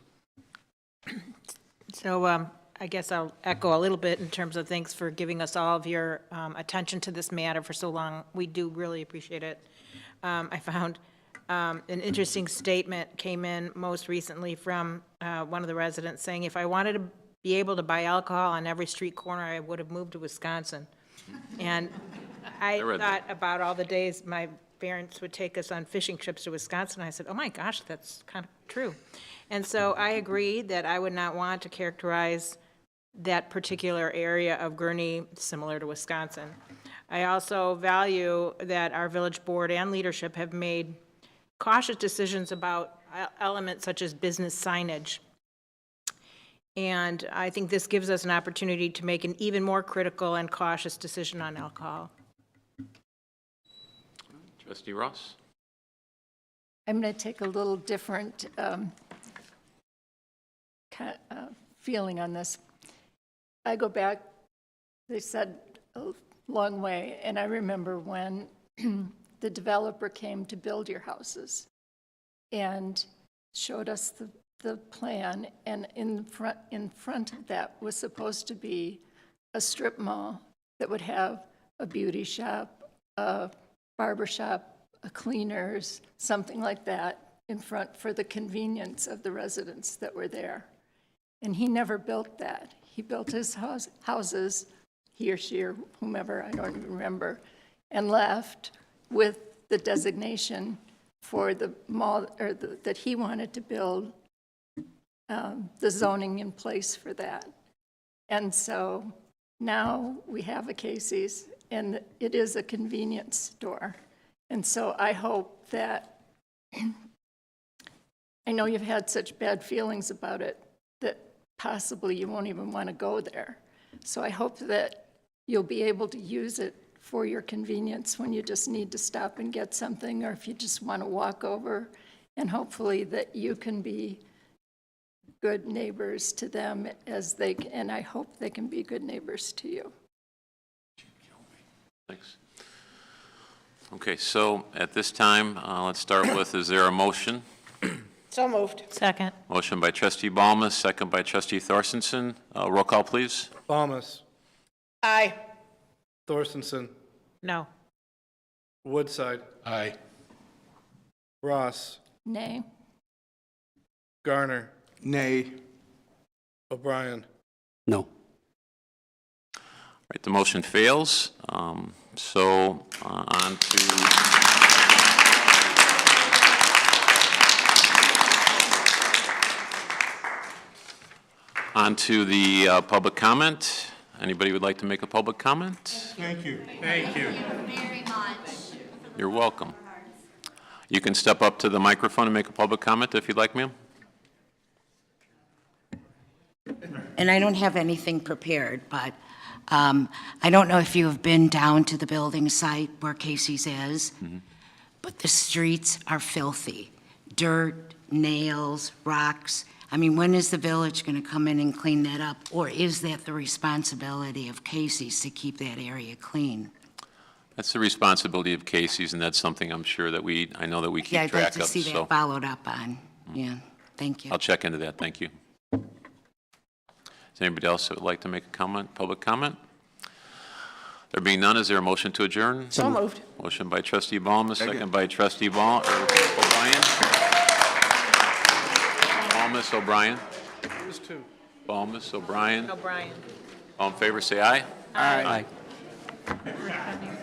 F: So I guess I'll echo a little bit in terms of thanks for giving us all of your attention to this matter for so long. We do really appreciate it. I found an interesting statement came in most recently from one of the residents saying, if I wanted to be able to buy alcohol on every street corner, I would have moved to Wisconsin. And I thought about all the days my parents would take us on fishing trips to Wisconsin. I said, oh my gosh, that's kind of true. And so I agree that I would not want to characterize that particular area of Gurnee similar to Wisconsin. I also value that our village board and leadership have made cautious decisions about elements such as business signage. And I think this gives us an opportunity to make an even more critical and cautious decision on alcohol.
B: Trustee Ross?
R: I'm going to take a little different feeling on this. I go back, they said, a long way, and I remember when the developer came to build your houses and showed us the plan, and in front of that was supposed to be a strip mall that would have a beauty shop, a barber shop, a cleaners, something like that in front for the convenience of the residents that were there. And he never built that. He built his houses, he or she or whomever, I don't even remember, and left with the designation for the mall, or that he wanted to build the zoning in place for that. And so now we have a Casey's, and it is a convenience store. And so I hope that, I know you've had such bad feelings about it, that possibly you won't even want to go there. So I hope that you'll be able to use it for your convenience when you just need to stop and get something, or if you just want to walk over, and hopefully that you can be good neighbors to them as they, and I hope they can be good neighbors to you.
B: Thanks. Okay, so at this time, let's start with, is there a motion?
F: So moved. Second.
B: Motion by trustee Balmas, second by trustee Thorstensen. Roll call, please.
D: Balmas.
F: Aye.
D: Thorstensen.
F: No.
D: Woodside.
Q: Aye.
D: Ross.
R: Nay.
D: Garner.
H: Nay.
D: O'Brien.
C: No.
B: All right, the motion fails. So on to the public comment. Anybody would like to make a public comment?
D: Thank you. Thank you.
S: Very much.
B: You're welcome. You can step up to the microphone and make a public comment if you'd like, ma'am.
S: And I don't have anything prepared, but I don't know if you have been down to the building site where Casey's is, but the streets are filthy. Dirt, nails, rocks. I mean, when is the village going to come in and clean that up? Or is that the responsibility of Casey's to keep that area clean?
B: That's the responsibility of Casey's, and that's something I'm sure that I know that we keep
S: Yeah, I'd
B: track
S: like to
B: of.
S: see
B: So
S: that followed up on. Yeah, thank you.
B: I'll check into that. Thank you. Is anybody else that would like to make a comment, public comment? There being none, is there a motion to adjourn?
F: So moved.
B: Motion by trustee Balmas, second by trustee Balmas Balmas, O'Brien.
D: Who's two?
B: Balmas, O'Brien.
F: O'Brien.
B: All in favor, say aye.
F: Aye.
C: Aye.